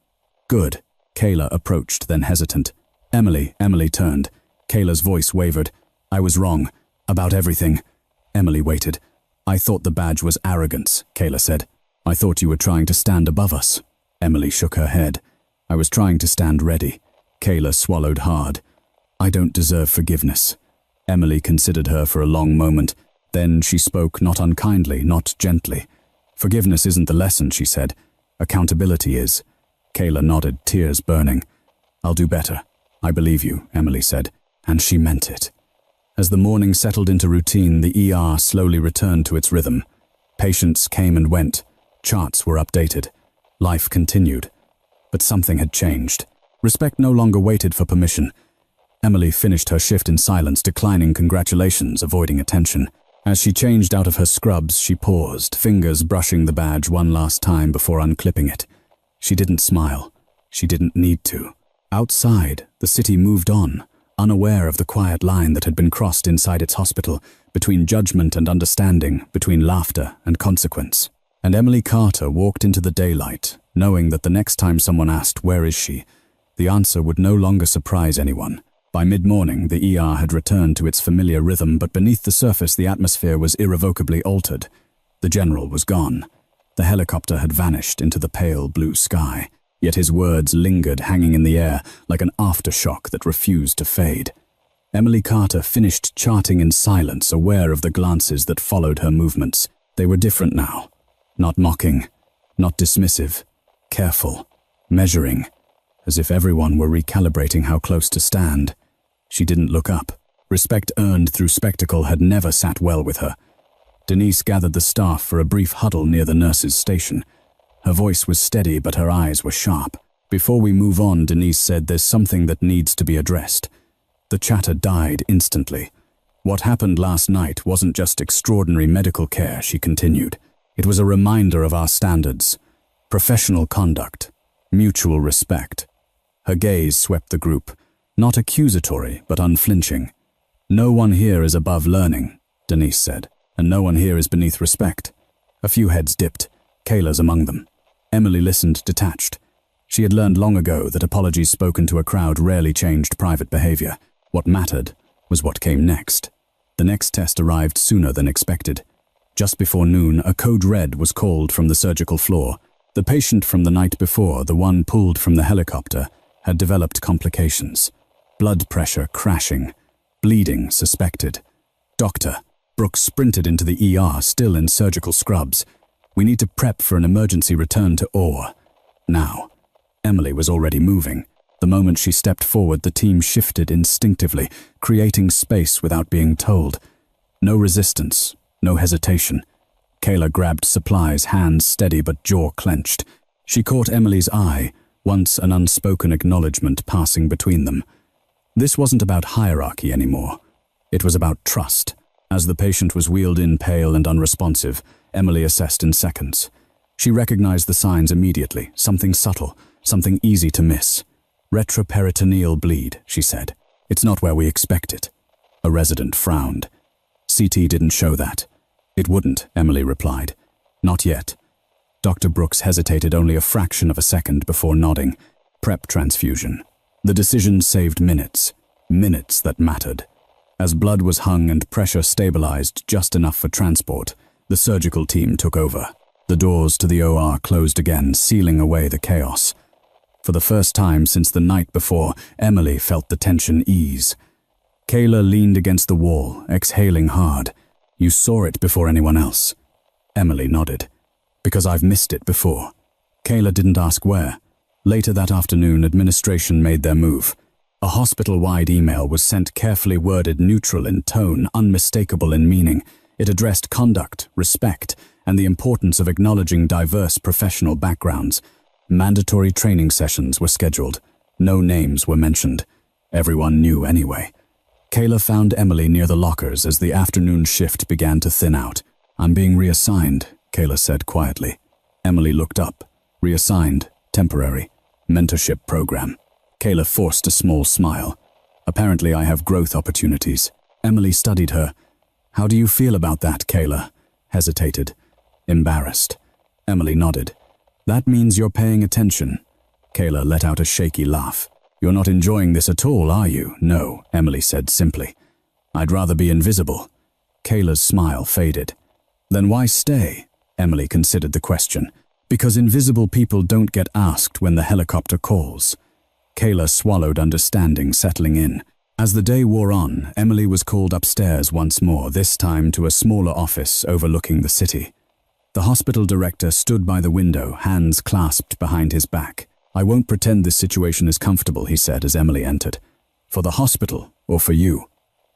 Good. Kayla approached, then hesitant. Emily turned. Kayla's voice wavered. I was wrong. About everything. Emily waited. I thought the badge was arrogance, Kayla said. I thought you were trying to stand above us. Emily shook her head. I was trying to stand ready. Kayla swallowed hard. I don't deserve forgiveness. Emily considered her for a long moment. Then she spoke not unkindly, not gently. Forgiveness isn't the lesson, she said. Accountability is. Kayla nodded, tears burning. I'll do better. I believe you, Emily said. And she meant it. As the morning settled into routine, the ER slowly returned to its rhythm. Patients came and went. Charts were updated. Life continued. But something had changed. Respect no longer waited for permission. Emily finished her shift in silence, declining congratulations, avoiding attention. As she changed out of her scrubs, she paused, fingers brushing the badge one last time before unclipping it. She didn't smile. She didn't need to. Outside, the city moved on, unaware of the quiet line that had been crossed inside its hospital, between judgment and understanding, between laughter and consequence. And Emily Carter walked into the daylight, knowing that the next time someone asked, "Where is she?" the answer would no longer surprise anyone. By mid-morning, the ER had returned to its familiar rhythm, but beneath the surface the atmosphere was irrevocably altered. The general was gone. The helicopter had vanished into the pale blue sky, yet his words lingered hanging in the air like an aftershock that refused to fade. Emily Carter finished charting in silence, aware of the glances that followed her movements. They were different now. Not mocking, not dismissive, careful, measuring, as if everyone were recalibrating how close to stand. She didn't look up. Respect earned through spectacle had never sat well with her. Denise gathered the staff for a brief huddle near the nurses' station. Her voice was steady, but her eyes were sharp. Before we move on, Denise said, there's something that needs to be addressed. The chatter died instantly. What happened last night wasn't just extraordinary medical care, she continued. It was a reminder of our standards. Professional conduct. Mutual respect. Her gaze swept the group. Not accusatory, but unflinching. No one here is above learning, Denise said, and no one here is beneath respect. A few heads dipped. Kayla's among them. Emily listened, detached. She had learned long ago that apologies spoken to a crowd rarely changed private behavior. What mattered was what came next. The next test arrived sooner than expected. Just before noon, a code red was called from the surgical floor. The patient from the night before, the one pulled from the helicopter, had developed complications. Blood pressure crashing. Bleeding suspected. Doctor. Brooks sprinted into the ER, still in surgical scrubs. We need to prep for an emergency return to OR. Now. Emily was already moving. The moment she stepped forward, the team shifted instinctively, creating space without being told. No resistance, no hesitation. Kayla grabbed supplies, hands steady but jaw clenched. She caught Emily's eye, once an unspoken acknowledgement passing between them. This wasn't about hierarchy anymore. It was about trust. As the patient was wheeled in pale and unresponsive, Emily assessed in seconds. She recognized the signs immediately, something subtle, something easy to miss. Retroperitoneal bleed, she said. It's not where we expect it. A resident frowned. CT didn't show that. It wouldn't, Emily replied. Not yet. Dr. Brooks hesitated only a fraction of a second before nodding. Prep transfusion. The decision saved minutes. Minutes that mattered. As blood was hung and pressure stabilized just enough for transport, the surgical team took over. The doors to the OR closed again, sealing away the chaos. For the first time since the night before, Emily felt the tension ease. Kayla leaned against the wall, exhaling hard. You saw it before anyone else. Emily nodded. Because I've missed it before. Kayla didn't ask where. Later that afternoon, administration made their move. A hospital-wide email was sent, carefully worded, neutral in tone, unmistakable in meaning. It addressed conduct, respect, and the importance of acknowledging diverse professional backgrounds. Mandatory training sessions were scheduled. No names were mentioned. Everyone knew anyway. Kayla found Emily near the lockers as the afternoon shift began to thin out. I'm being reassigned, Kayla said quietly. Emily looked up. Reassigned, temporary, mentorship program. Kayla forced a small smile. Apparently I have growth opportunities. Emily studied her. How do you feel about that, Kayla? Hesitated. Embarrassed. Emily nodded. That means you're paying attention. Kayla let out a shaky laugh. You're not enjoying this at all, are you? No, Emily said simply. I'd rather be invisible. Kayla's smile faded. Then why stay? Emily considered the question. Because invisible people don't get asked when the helicopter calls. Kayla swallowed, understanding settling in. As the day wore on, Emily was called upstairs once more, this time to a smaller office overlooking the city. The hospital director stood by the window, hands clasped behind his back. I won't pretend this situation is comfortable, he said as Emily entered. For the hospital, or for you?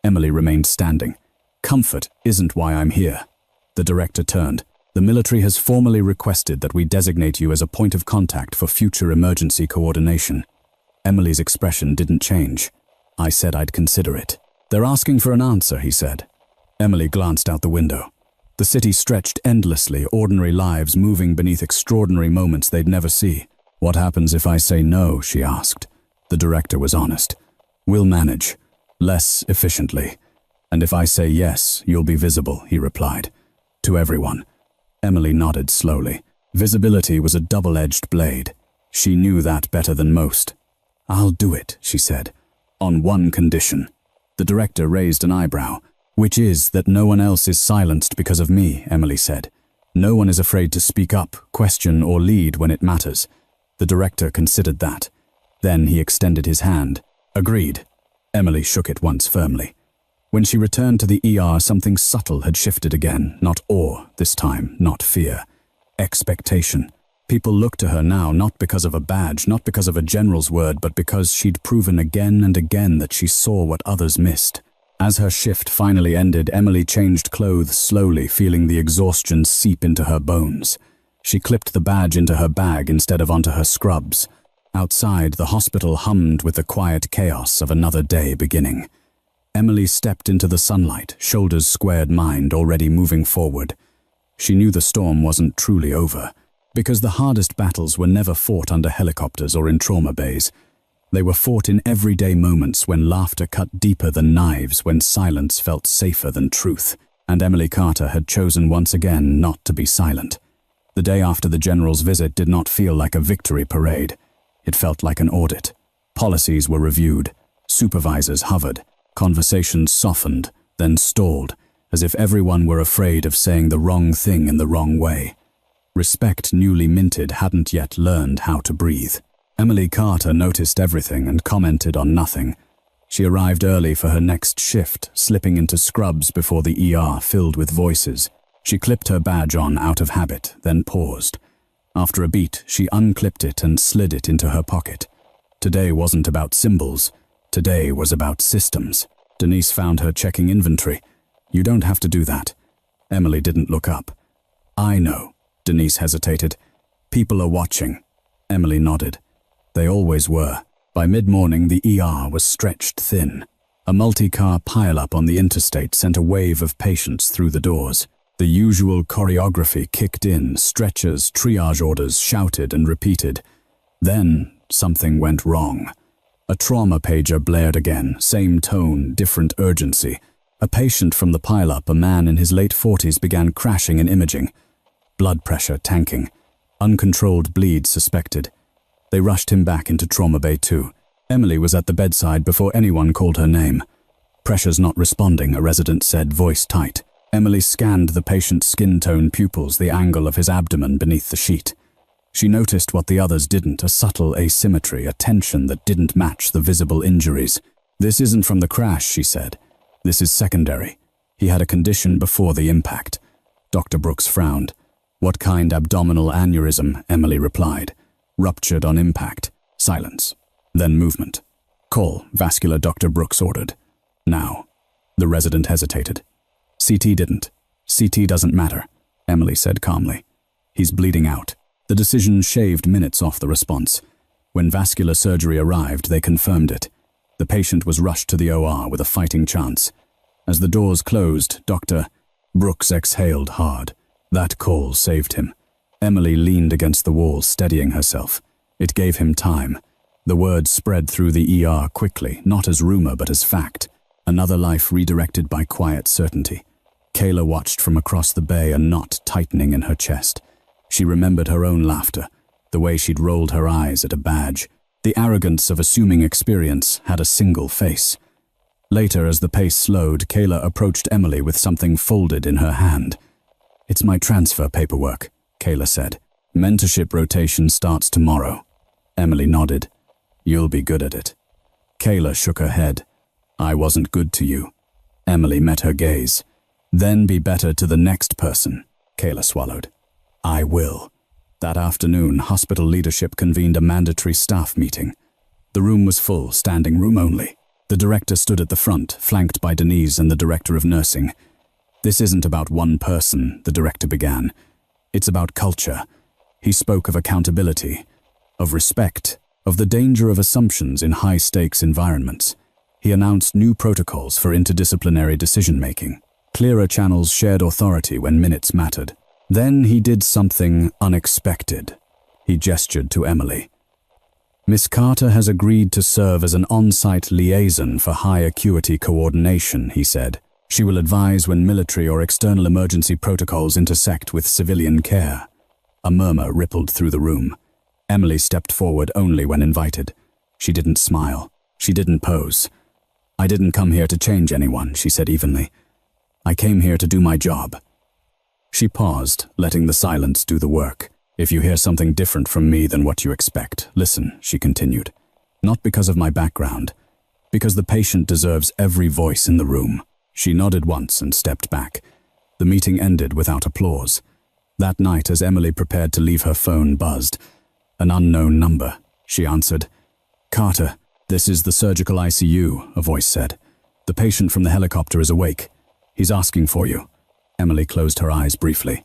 Emily remained standing. Comfort isn't why I'm here. The director turned. The military has formally requested that we designate you as a point of contact for future emergency coordination. Emily's expression didn't change. I said I'd consider it. They're asking for an answer, he said. Emily glanced out the window. The city stretched endlessly, ordinary lives moving beneath extraordinary moments they'd never see. What happens if I say no, she asked. The director was honest. We'll manage. Less efficiently. And if I say yes, you'll be visible, he replied. To everyone. Emily nodded slowly. Visibility was a double-edged blade. She knew that better than most. I'll do it, she said. On one condition. The director raised an eyebrow. Which is that no one else is silenced because of me, Emily said. No one is afraid to speak up, question, or lead when it matters. The director considered that. Then he extended his hand. Agreed. Emily shook it once firmly. When she returned to the ER, something subtle had shifted again. Not awe, this time, not fear. Expectation. People looked to her now not because of a badge, not because of a general's word, but because she'd proven again and again that she saw what others missed. As her shift finally ended, Emily changed clothes slowly, feeling the exhaustion seep into her bones. She clipped the badge into her bag instead of onto her scrubs. Outside, the hospital hummed with the quiet chaos of another day beginning. Emily stepped into the sunlight, shoulders squared, mind already moving forward. She knew the storm wasn't truly over, because the hardest battles were never fought under helicopters or in trauma bays. They were fought in everyday moments when laughter cut deeper than knives, when silence felt safer than truth. And Emily Carter had chosen once again not to be silent. The day after the general's visit did not feel like a victory parade. It felt like an audit. Policies were reviewed. Supervisors hovered. Conversations softened, then stalled, as if everyone were afraid of saying the wrong thing in the wrong way. Respect newly minted hadn't yet learned how to breathe. Emily Carter noticed everything and commented on nothing. She arrived early for her next shift, slipping into scrubs before the ER filled with voices. She clipped her badge on out of habit, then paused. After a beat, she unclipped it and slid it into her pocket. Today wasn't about symbols. Today was about systems. Denise found her checking inventory. You don't have to do that. Emily didn't look up. I know. Denise hesitated. People are watching. Emily nodded. They always were. By mid-morning, the ER was stretched thin. A multi-car pile-up on the interstate sent a wave of patients through the doors. The usual choreography kicked in, stretchers, triage orders shouted and repeated. Then, something went wrong. A trauma pager blared again, same tone, different urgency. A patient from the pile-up, a man in his late 40s, began crashing and imaging. Blood pressure tanking. Uncontrolled bleed suspected. They rushed him back into Trauma Bay 2. Emily was at the bedside before anyone called her name. "Pressure's not responding," a resident said, voice tight. Emily scanned the patient's skin tone, pupils, the angle of his abdomen beneath the sheet. She noticed what the others didn't, a subtle asymmetry, a tension that didn't match the visible injuries. "This isn't from the crash," she said. "This is secondary. He had a condition before the impact." Dr. Brooks frowned. "What kind abdominal aneurysm?" Emily replied. "Ruptured on impact." Silence. Then movement. "Call, vascular," Dr. Brooks ordered. "Now." The resident hesitated. "CT didn't. CT doesn't matter," Emily said calmly. "He's bleeding out." The decision shaved minutes off the response. When vascular surgery arrived, they confirmed it. The patient was rushed to the OR with a fighting chance. As the doors closed, Dr. Brooks exhaled hard. That call saved him. Emily leaned against the wall, steadying herself. It gave him time. The word spread through the ER quickly, not as rumor but as fact. Another life redirected by quiet certainty. Kayla watched from across the bay, a knot tightening in her chest. She remembered her own laughter, the way she'd rolled her eyes at a badge. The arrogance of assuming experience had a single face. Later, as the pace slowed, Kayla approached Emily with something folded in her hand. "It's my transfer paperwork," Kayla said. "Mentorship rotation starts tomorrow." Emily nodded. "You'll be good at it." Kayla shook her head. "I wasn't good to you." Emily met her gaze. "Then be better to the next person," Kayla swallowed. "I will." That afternoon, hospital leadership convened a mandatory staff meeting. The room was full, standing room only. The director stood at the front, flanked by Denise and the director of nursing. "This isn't about one person," the director began. "It's about culture." He spoke of accountability, of respect, of the danger of assumptions in high-stakes environments. He announced new protocols for interdisciplinary decision-making, clearer channels, shared authority when minutes mattered. Then he did something unexpected. He gestured to Emily. "Miss Carter has agreed to serve as an on-site liaison for high-acuity coordination," he said. "She will advise when military or external emergency protocols intersect with civilian care." A murmur rippled through the room. Emily stepped forward only when invited. She didn't smile. She didn't pose. "I didn't come here to change anyone," she said evenly. "I came here to do my job." She paused, letting the silence do the work. "If you hear something different from me than what you expect, listen," she continued. "Not because of my background, because the patient deserves every voice in the room." She nodded once and stepped back. The meeting ended without applause. That night, as Emily prepared to leave, her phone buzzed. "An unknown number," she answered. "Carter, this is the surgical ICU," a voice said. "The patient from the helicopter is awake. He's asking for you." Emily closed her eyes briefly.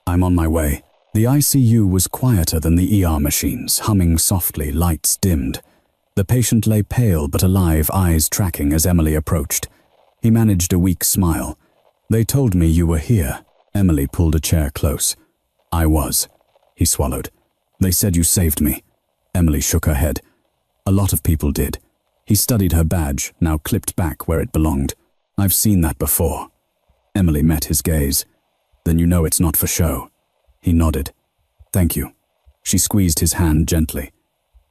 "I'm on my way." The ICU was quieter than the ER machines, humming softly, lights dimmed. The patient lay pale but alive, eyes tracking as Emily approached. He managed a weak smile. "They told me you were here." Emily pulled a chair close. "I was." He swallowed. "They said you saved me." Emily shook her head. "A lot of people did." He studied her badge, now clipped back where it belonged. "I've seen that before." Emily met his gaze. "Then you know it's not for show." He nodded. "Thank you." She squeezed his hand gently.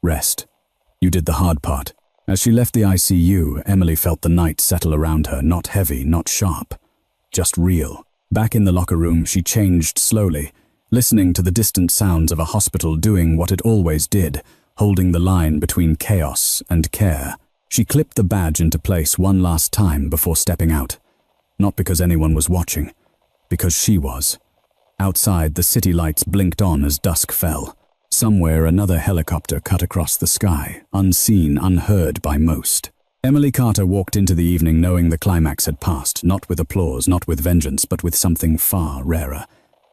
"Rest. You did the hard part." As she left the ICU, Emily felt the night settle around her, not heavy, not sharp, just real. Back in the locker room, she changed slowly, listening to the distant sounds of a hospital doing what it always did, holding the line between chaos and care. She clipped the badge into place one last time before stepping out. Not because anyone was watching, because she was. Outside, the city lights blinked on as dusk fell. Somewhere, another helicopter cut across the sky, unseen, unheard by most. Emily Carter walked into the evening knowing the climax had passed, not with applause, not with vengeance, but with something far rarer.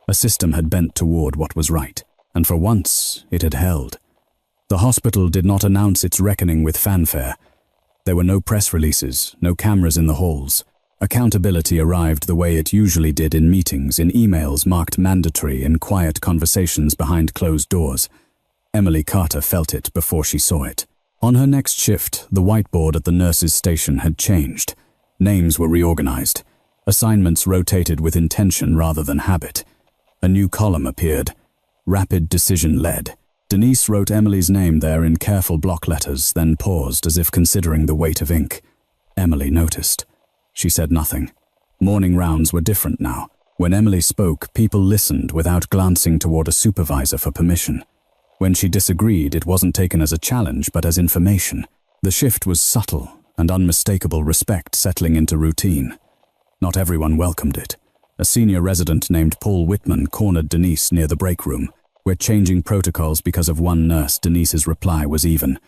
A system had bent toward what was right, and for once, it had held. The hospital did not announce its reckoning with fanfare. There were no press releases, no cameras in the halls. Accountability arrived the way it usually did in meetings, in emails marked mandatory, in quiet conversations behind closed doors. Emily Carter felt it before she saw it. On her next shift, the whiteboard at the nurses' station had changed. Names were reorganized. Assignments rotated with intention rather than habit. A new column appeared. Rapid decision led. Denise wrote Emily's name there in careful block letters, then paused as if considering the weight of ink. Emily noticed. She said nothing. Morning rounds were different now. When Emily spoke, people listened without glancing toward a supervisor for permission. When she disagreed, it wasn't taken as a challenge, but as information. The shift was subtle, and unmistakable respect settling into routine. Not everyone welcomed it. A senior resident named Paul Whitman cornered Denise near the break room. "We're changing protocols because of one nurse," Denise's reply was even.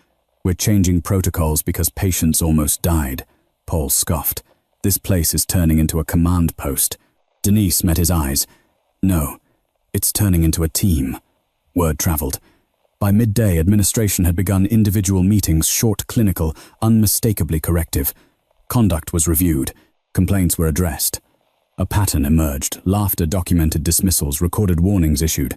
"We're changing protocols because patients almost died." Paul scoffed. "This place is turning into a command post." Denise met his eyes. "No, it's turning into a team." Word traveled. By midday, administration had begun individual meetings, short, clinical, unmistakably corrective. Conduct was reviewed. Complaints were addressed. A pattern emerged. Laughter documented dismissals, recorded warnings issued.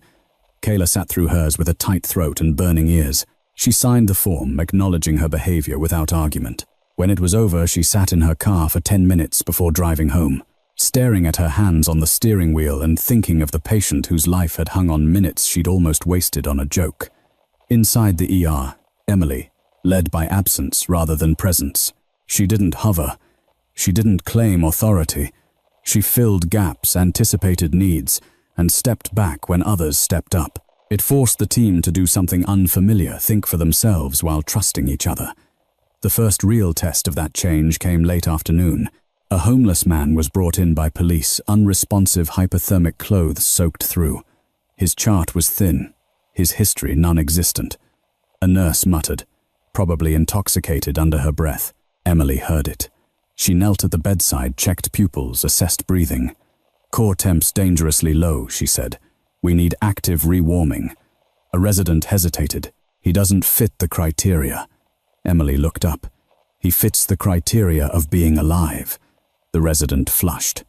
Kayla sat through hers with a tight throat and burning ears. She signed the form, acknowledging her behavior without argument. When it was over, she sat in her car for 10 minutes before driving home, staring at her hands on the steering wheel and thinking of the patient whose life had hung on minutes she'd almost wasted on a joke. Inside the ER, Emily, led by absence rather than presence. She didn't hover. She didn't claim authority. She filled gaps, anticipated needs, and stepped back when others stepped up. It forced the team to do something unfamiliar, think for themselves while trusting each other. The first real test of that change came late afternoon. A homeless man was brought in by police, unresponsive, hypothermic clothes soaked through. His chart was thin, his history non-existent. A nurse muttered, probably intoxicated under her breath. Emily heard it. She knelt at the bedside, checked pupils, assessed breathing. "Core temps dangerously low," she said. "We need active rewarming." A resident hesitated. "He doesn't fit the criteria." Emily looked up. "He fits the criteria of being alive." The resident flushed.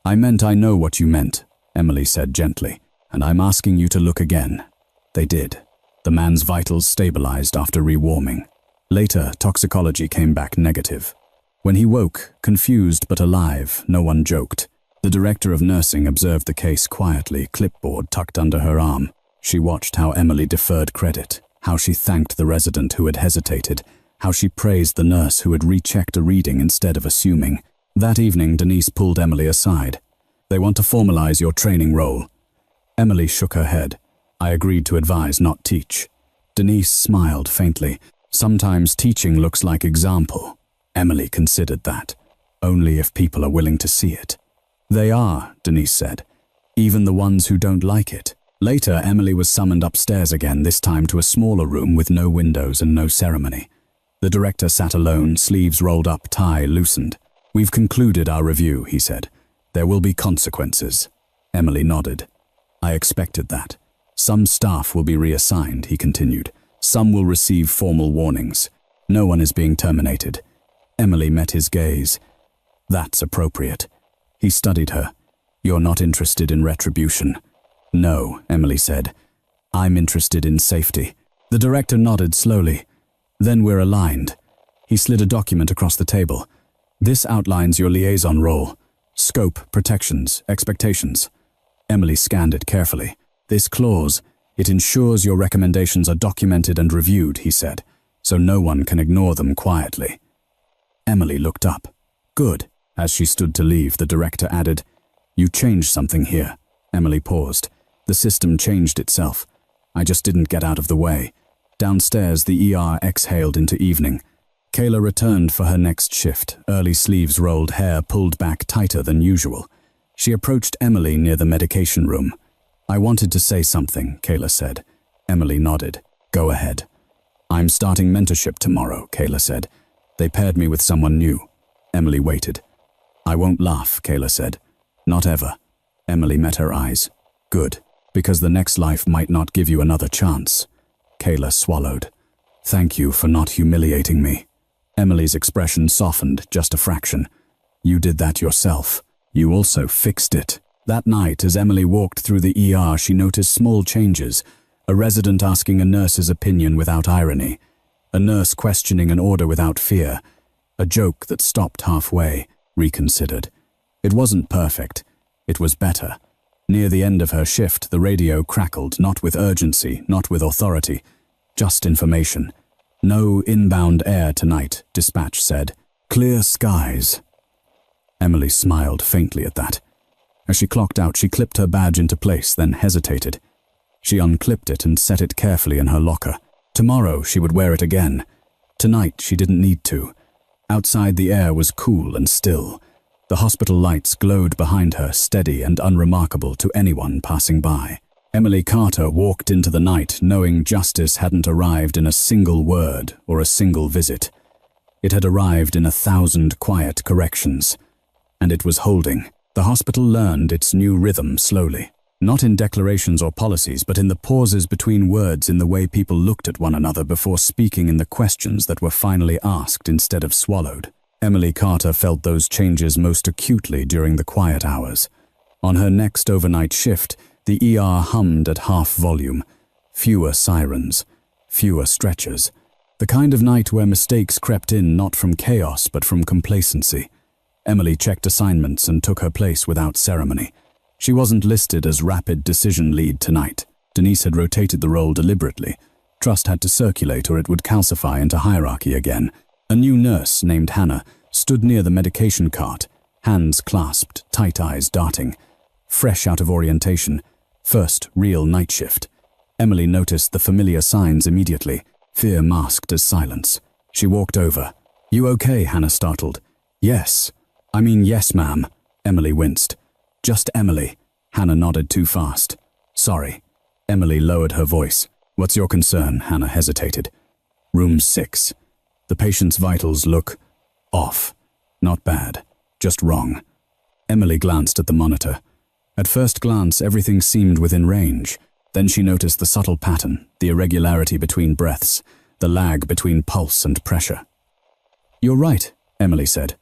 "I know what you meant," Emily said gently, "and I'm asking you to look again." They did. The man's vitals stabilized after rewarming. Later, toxicology came back negative. When he woke, confused but alive, no one joked. The director of nursing observed the case quietly, clipboard tucked under her arm. She watched how Emily deferred credit, how she thanked the resident who had hesitated, how she praised the nurse who had rechecked a reading instead of assuming. That evening, Denise pulled Emily aside. "They want to formalize your training role." Emily shook her head. "I agreed to advise, not teach." Denise smiled faintly. "Sometimes teaching looks like example." Emily considered that. "Only if people are willing to see it." "They are," Denise said. "Even the ones who don't like it." Later, Emily was summoned upstairs again, this time to a smaller room with no windows and no ceremony. The director sat alone, sleeves rolled up, tie loosened. "We've concluded our review," he said. "There will be consequences." Emily nodded. "I expected that. Some staff will be reassigned," he continued. "Some will receive formal warnings. No one is being terminated." Emily met his gaze. "That's appropriate." He studied her. "You're not interested in retribution." "No," Emily said. "I'm interested in safety." The director nodded slowly. "Then we're aligned." He slid a document across the table. "This outlines your liaison role. Scope, protections, expectations." Emily scanned it carefully. "This clause, it ensures your recommendations are documented and reviewed," he said, "so no one can ignore them quietly." Emily looked up. "Good." As she stood to leave, the director added, "You changed something here." Emily paused. "The system changed itself. I just didn't get out of the way." Downstairs, the ER exhaled into evening. Kayla returned for her next shift, early sleeves rolled, hair pulled back tighter than usual. She approached Emily near the medication room. "I wanted to say something," Kayla said. Emily nodded. "Go ahead." "I'm starting mentorship tomorrow," Kayla said. "They paired me with someone new." Emily waited. "I won't laugh," Kayla said. "Not ever." Emily met her eyes. "Good, because the next life might not give you another chance." Kayla swallowed. Thank you for not humiliating me. Emily's expression softened just a fraction. You did that yourself. You also fixed it. That night, as Emily walked through the ER, she noticed small changes. A resident asking a nurse's opinion without irony. A nurse questioning an order without fear. A joke that stopped halfway, reconsidered. It wasn't perfect. It was better. Near the end of her shift, the radio crackled, not with urgency, not with authority. Just information. No inbound air tonight, dispatch said. Clear skies. Emily smiled faintly at that. As she clocked out, she clipped her badge into place, then hesitated. She unclipped it and set it carefully in her locker. Tomorrow she would wear it again. Tonight she didn't need to. Outside the air was cool and still. The hospital lights glowed behind her, steady and unremarkable to anyone passing by. Emily Carter walked into the night knowing justice hadn't arrived in a single word or a single visit. It had arrived in 1,000 quiet corrections. And it was holding. The hospital learned its new rhythm slowly. Not in declarations or policies, but in the pauses between words, in the way people looked at one another before speaking, in the questions that were finally asked instead of swallowed. Emily Carter felt those changes most acutely during the quiet hours. On her next overnight shift, the ER hummed at half volume. Fewer sirens, fewer stretchers. The kind of night where mistakes crept in not from chaos but from complacency. Emily checked assignments and took her place without ceremony. She wasn't listed as rapid decision lead tonight. Denise had rotated the role deliberately. Trust had to circulate or it would calcify into hierarchy again. A new nurse named Hannah stood near the medication cart, hands clasped, tight eyes darting. Fresh out of orientation, first real night shift. Emily noticed the familiar signs immediately, fear masked as silence. She walked over. You okay? Hannah startled. Yes. Yes, ma'am. Emily winced. Just Emily. Hannah nodded too fast. Sorry. Emily lowered her voice. What's your concern? Hannah hesitated. Room 6. The patient's vitals look off. Not bad. Just wrong. Emily glanced at the monitor. At first glance, everything seemed within range. Then she noticed the subtle pattern, the irregularity between breaths, the lag between pulse and pressure. You're right, Emily said.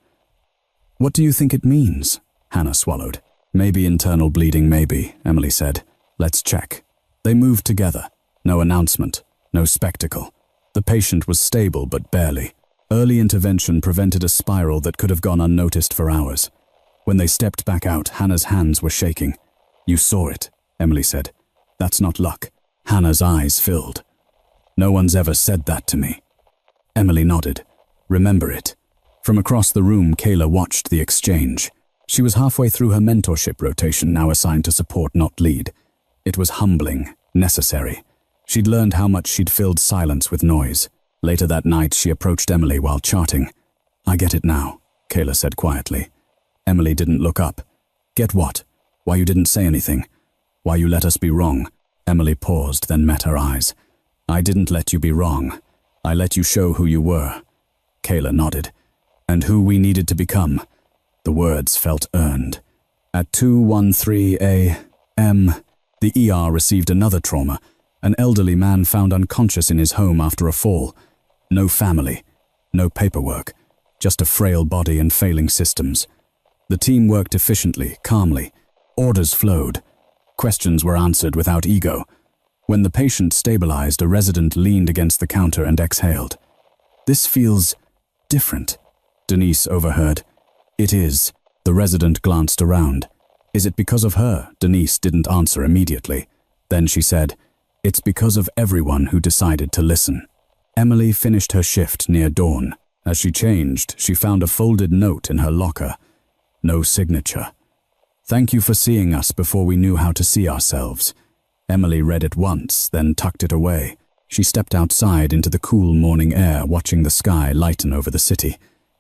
What do you think it means? Hannah swallowed. Maybe internal bleeding, maybe, Emily said. Let's check. They moved together. No announcement, no spectacle. The patient was stable, but barely. Early intervention prevented a spiral that could have gone unnoticed for hours. When they stepped back out, Hannah's hands were shaking. You saw it, Emily said. That's not luck. Hannah's eyes filled. No one's ever said that to me. Emily nodded. Remember it. From across the room, Kayla watched the exchange. She was halfway through her mentorship rotation, now assigned to support, not lead. It was humbling, necessary. She'd learned how much she'd filled silence with noise. Later that night, she approached Emily while charting. I get it now, Kayla said quietly. Emily didn't look up. Get what? Why you didn't say anything? Why you let us be wrong? Emily paused, then met her eyes. I didn't let you be wrong. I let you show who you were. Kayla nodded. And who we needed to become. The words felt earned. At 2:13 a.m., the ER received another trauma. An elderly man found unconscious in his home after a fall. No family, no paperwork, just a frail body and failing systems. The team worked efficiently, calmly. Orders flowed. Questions were answered without ego. When the patient stabilized, a resident leaned against the counter and exhaled. This feels different, Denise overheard. It is. The resident glanced around. Is it because of her? Denise didn't answer immediately. Then she said, it's because of everyone who decided to listen. Emily finished her shift near dawn. As she changed, she found a folded note in her locker. No signature. Thank you for seeing us before we knew how to see ourselves. Emily read it once, then tucked it away. She stepped outside into the cool morning air, watching the sky lighten over the city.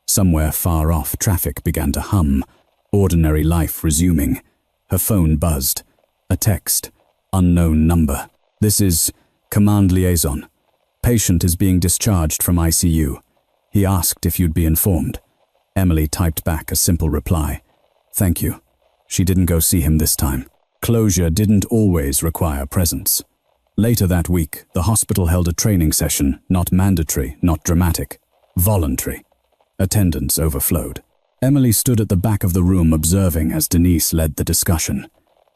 Somewhere far off, traffic began to hum, ordinary life resuming. Her phone buzzed. A text. Unknown number. This is Command Liaison. Patient is being discharged from ICU. He asked if you'd be informed. Emily typed back a simple reply. Thank you. She didn't go see him this time. Closure didn't always require presence. Later that week, the hospital held a training session, not mandatory, not dramatic, voluntary. Attendance overflowed. Emily stood at the back of the room observing as Denise led the discussion.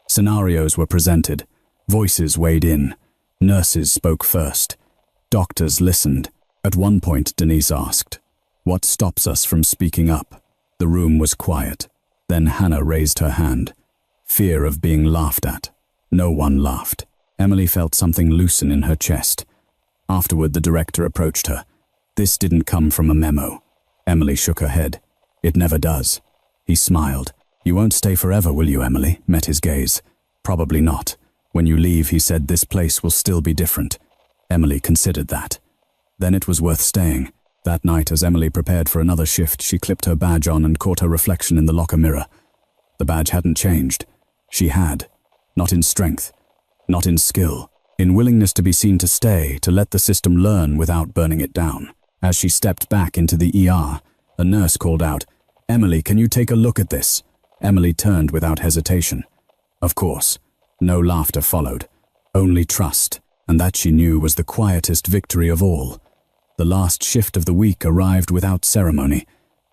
Scenarios were presented. Voices weighed in. Nurses spoke first. Doctors listened. At one point, Denise asked, "What stops us from speaking up?" The room was quiet. Then Hannah raised her hand. Fear of being laughed at. No one laughed. Emily felt something loosen in her chest. Afterward, the director approached her. This didn't come from a memo. Emily shook her head. It never does. He smiled. "You won't stay forever, will you, Emily?" Met his gaze. "Probably not. When you leave," he said, "this place will still be different." Emily considered that. Then it was worth staying. That night, as Emily prepared for another shift, she clipped her badge on and caught her reflection in the locker mirror. The badge hadn't changed. She had. Not in strength. Not in skill. In willingness to be seen to stay, to let the system learn without burning it down. As she stepped back into the ER, a nurse called out, "Emily, can you take a look at this?" Emily turned without hesitation. Of course. No laughter followed. Only trust, and that she knew was the quietest victory of all. The last shift of the week arrived without ceremony.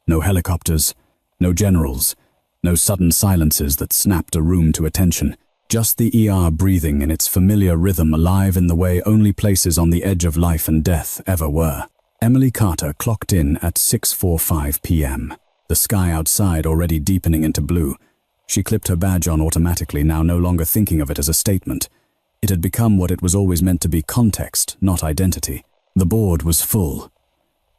No helicopters, no generals, no sudden silences that snapped a room to attention. Just the ER breathing in its familiar rhythm, alive in the way only places on the edge of life and death ever were. Emily Carter clocked in at 6:45 p.m. The sky outside already deepening into blue. She clipped her badge on automatically, now no longer thinking of it as a statement. It had become what it was always meant to be: context, not identity. The board was full.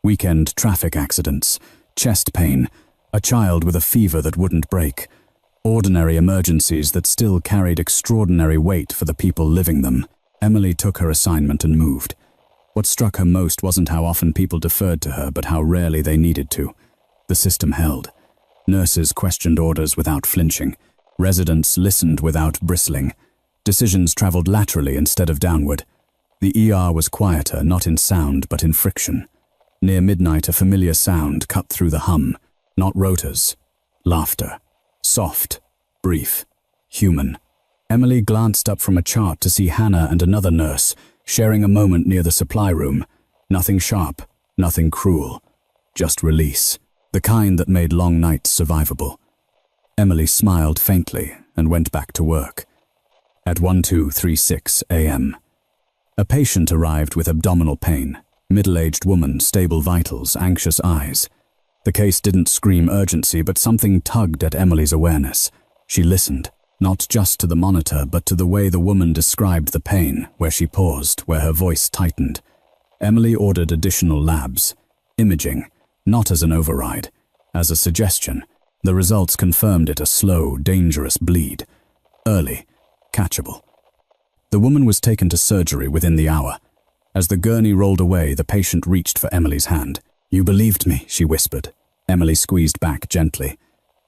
Weekend traffic accidents, chest pain, a child with a fever that wouldn't break. Ordinary emergencies that still carried extraordinary weight for the people living them. Emily took her assignment and moved. What struck her most wasn't how often people deferred to her, but how rarely they needed to. The system held. Nurses questioned orders without flinching. Residents listened without bristling. Decisions traveled laterally instead of downward. The ER was quieter, not in sound, but in friction. Near midnight, a familiar sound cut through the hum. Not rotors. Laughter. Soft. Brief. Human. Emily glanced up from a chart to see Hannah and another nurse sharing a moment near the supply room. Nothing sharp. Nothing cruel. Just release. The kind that made long nights survivable. Emily smiled faintly and went back to work. At 12:36 a.m. A patient arrived with abdominal pain. Middle-aged woman, stable vitals, anxious eyes. The case didn't scream urgency, but something tugged at Emily's awareness. She listened, not just to the monitor, but to the way the woman described the pain, where she paused, where her voice tightened. Emily ordered additional labs. Imaging, not as an override, as a suggestion. The results confirmed it: a slow, dangerous bleed. Early, catchable. The woman was taken to surgery within the hour. As the gurney rolled away, the patient reached for Emily's hand. "You believed me," she whispered. Emily squeezed back gently.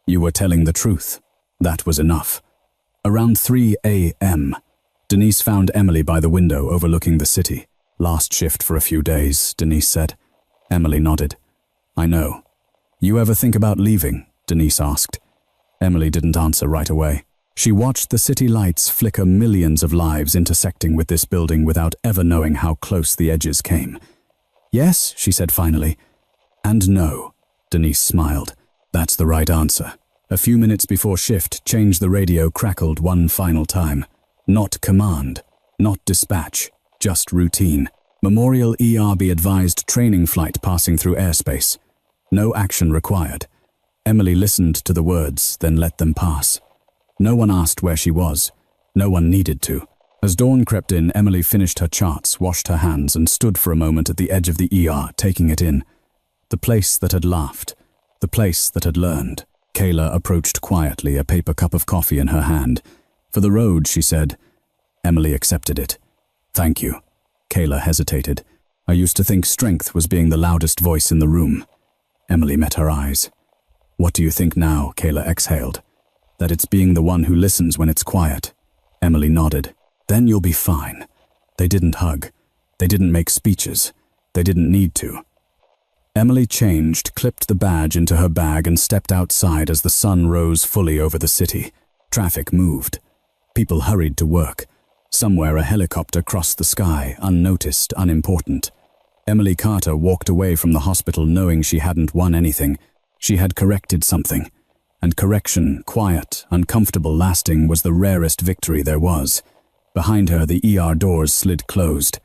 "You were telling the truth." That was enough. Around 3 a.m., Denise found Emily by the window overlooking the city. "Last shift for a few days," Denise said. Emily nodded. "I know. You ever think about leaving?" Denise asked. Emily didn't answer right away. She watched the city lights flicker, millions of lives intersecting with this building without ever knowing how close the edges came. "Yes," she said finally. "And no," Denise smiled. "That's the right answer." A few minutes before shift, change the radio crackled one final time. Not command, not dispatch, just routine. Memorial ERB advised training flight passing through airspace. No action required. Emily listened to the words, then let them pass. No one asked where she was. No one needed to. As dawn crept in, Emily finished her charts, washed her hands, and stood for a moment at the edge of the ER, taking it in. The place that had laughed. The place that had learned. Kayla approached quietly, a paper cup of coffee in her hand. "For the road," she said. Emily accepted it. "Thank you." Kayla hesitated. "I used to think strength was being the loudest voice in the room." Emily met her eyes. "What do you think now?" Kayla exhaled. "That it's being the one who listens when it's quiet." Emily nodded. "Then you'll be fine." They didn't hug. They didn't make speeches. They didn't need to. Emily changed, clipped the badge into her bag, and stepped outside as the sun rose fully over the city. Traffic moved. People hurried to work. Somewhere a helicopter crossed the sky, unnoticed, unimportant. Emily Carter walked away from the hospital knowing she hadn't won anything. She had corrected something. And correction, quiet, uncomfortable, lasting, was the rarest victory there was. Behind her, the ER doors slid closed.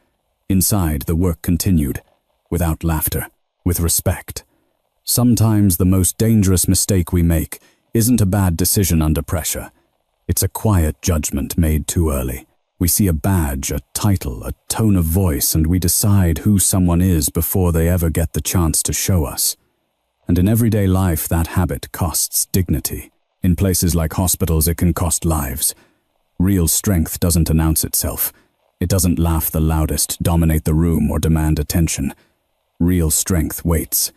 Inside, the work continued, without laughter, with respect. Sometimes the most dangerous mistake we make isn't a bad decision under pressure. It's a quiet judgment made too early. We see a badge, a title, a tone of voice, and we decide who someone is before they ever get the chance to show us. And in everyday life, that habit costs dignity. In places like hospitals, it can cost lives. Real strength doesn't announce itself. It doesn't laugh the loudest, dominate the room, or demand attention. Real strength waits.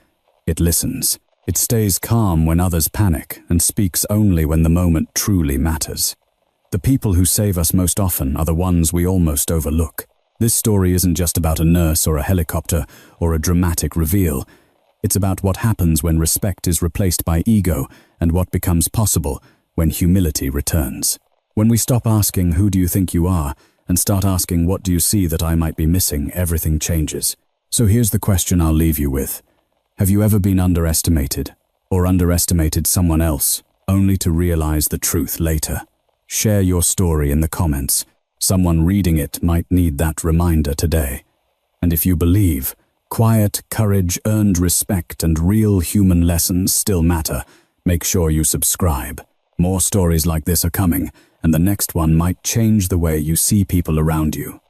It listens. It stays calm when others panic and speaks only when the moment truly matters. The people who save us most often are the ones we almost overlook. This story isn't just about a nurse or a helicopter or a dramatic reveal. It's about what happens when respect is replaced by ego and what becomes possible when humility returns. When we stop asking, "Who do you think you are?" and start asking, "What do you see that I might be missing?" everything changes. So here's the question I'll leave you with. Have you ever been underestimated or underestimated someone else only to realize the truth later? Share your story in the comments. Someone reading it might need that reminder today. And if you believe, quiet courage, earned respect, and real human lessons still matter, make sure you subscribe. More stories like this are coming, and the next one might change the way you see people around you.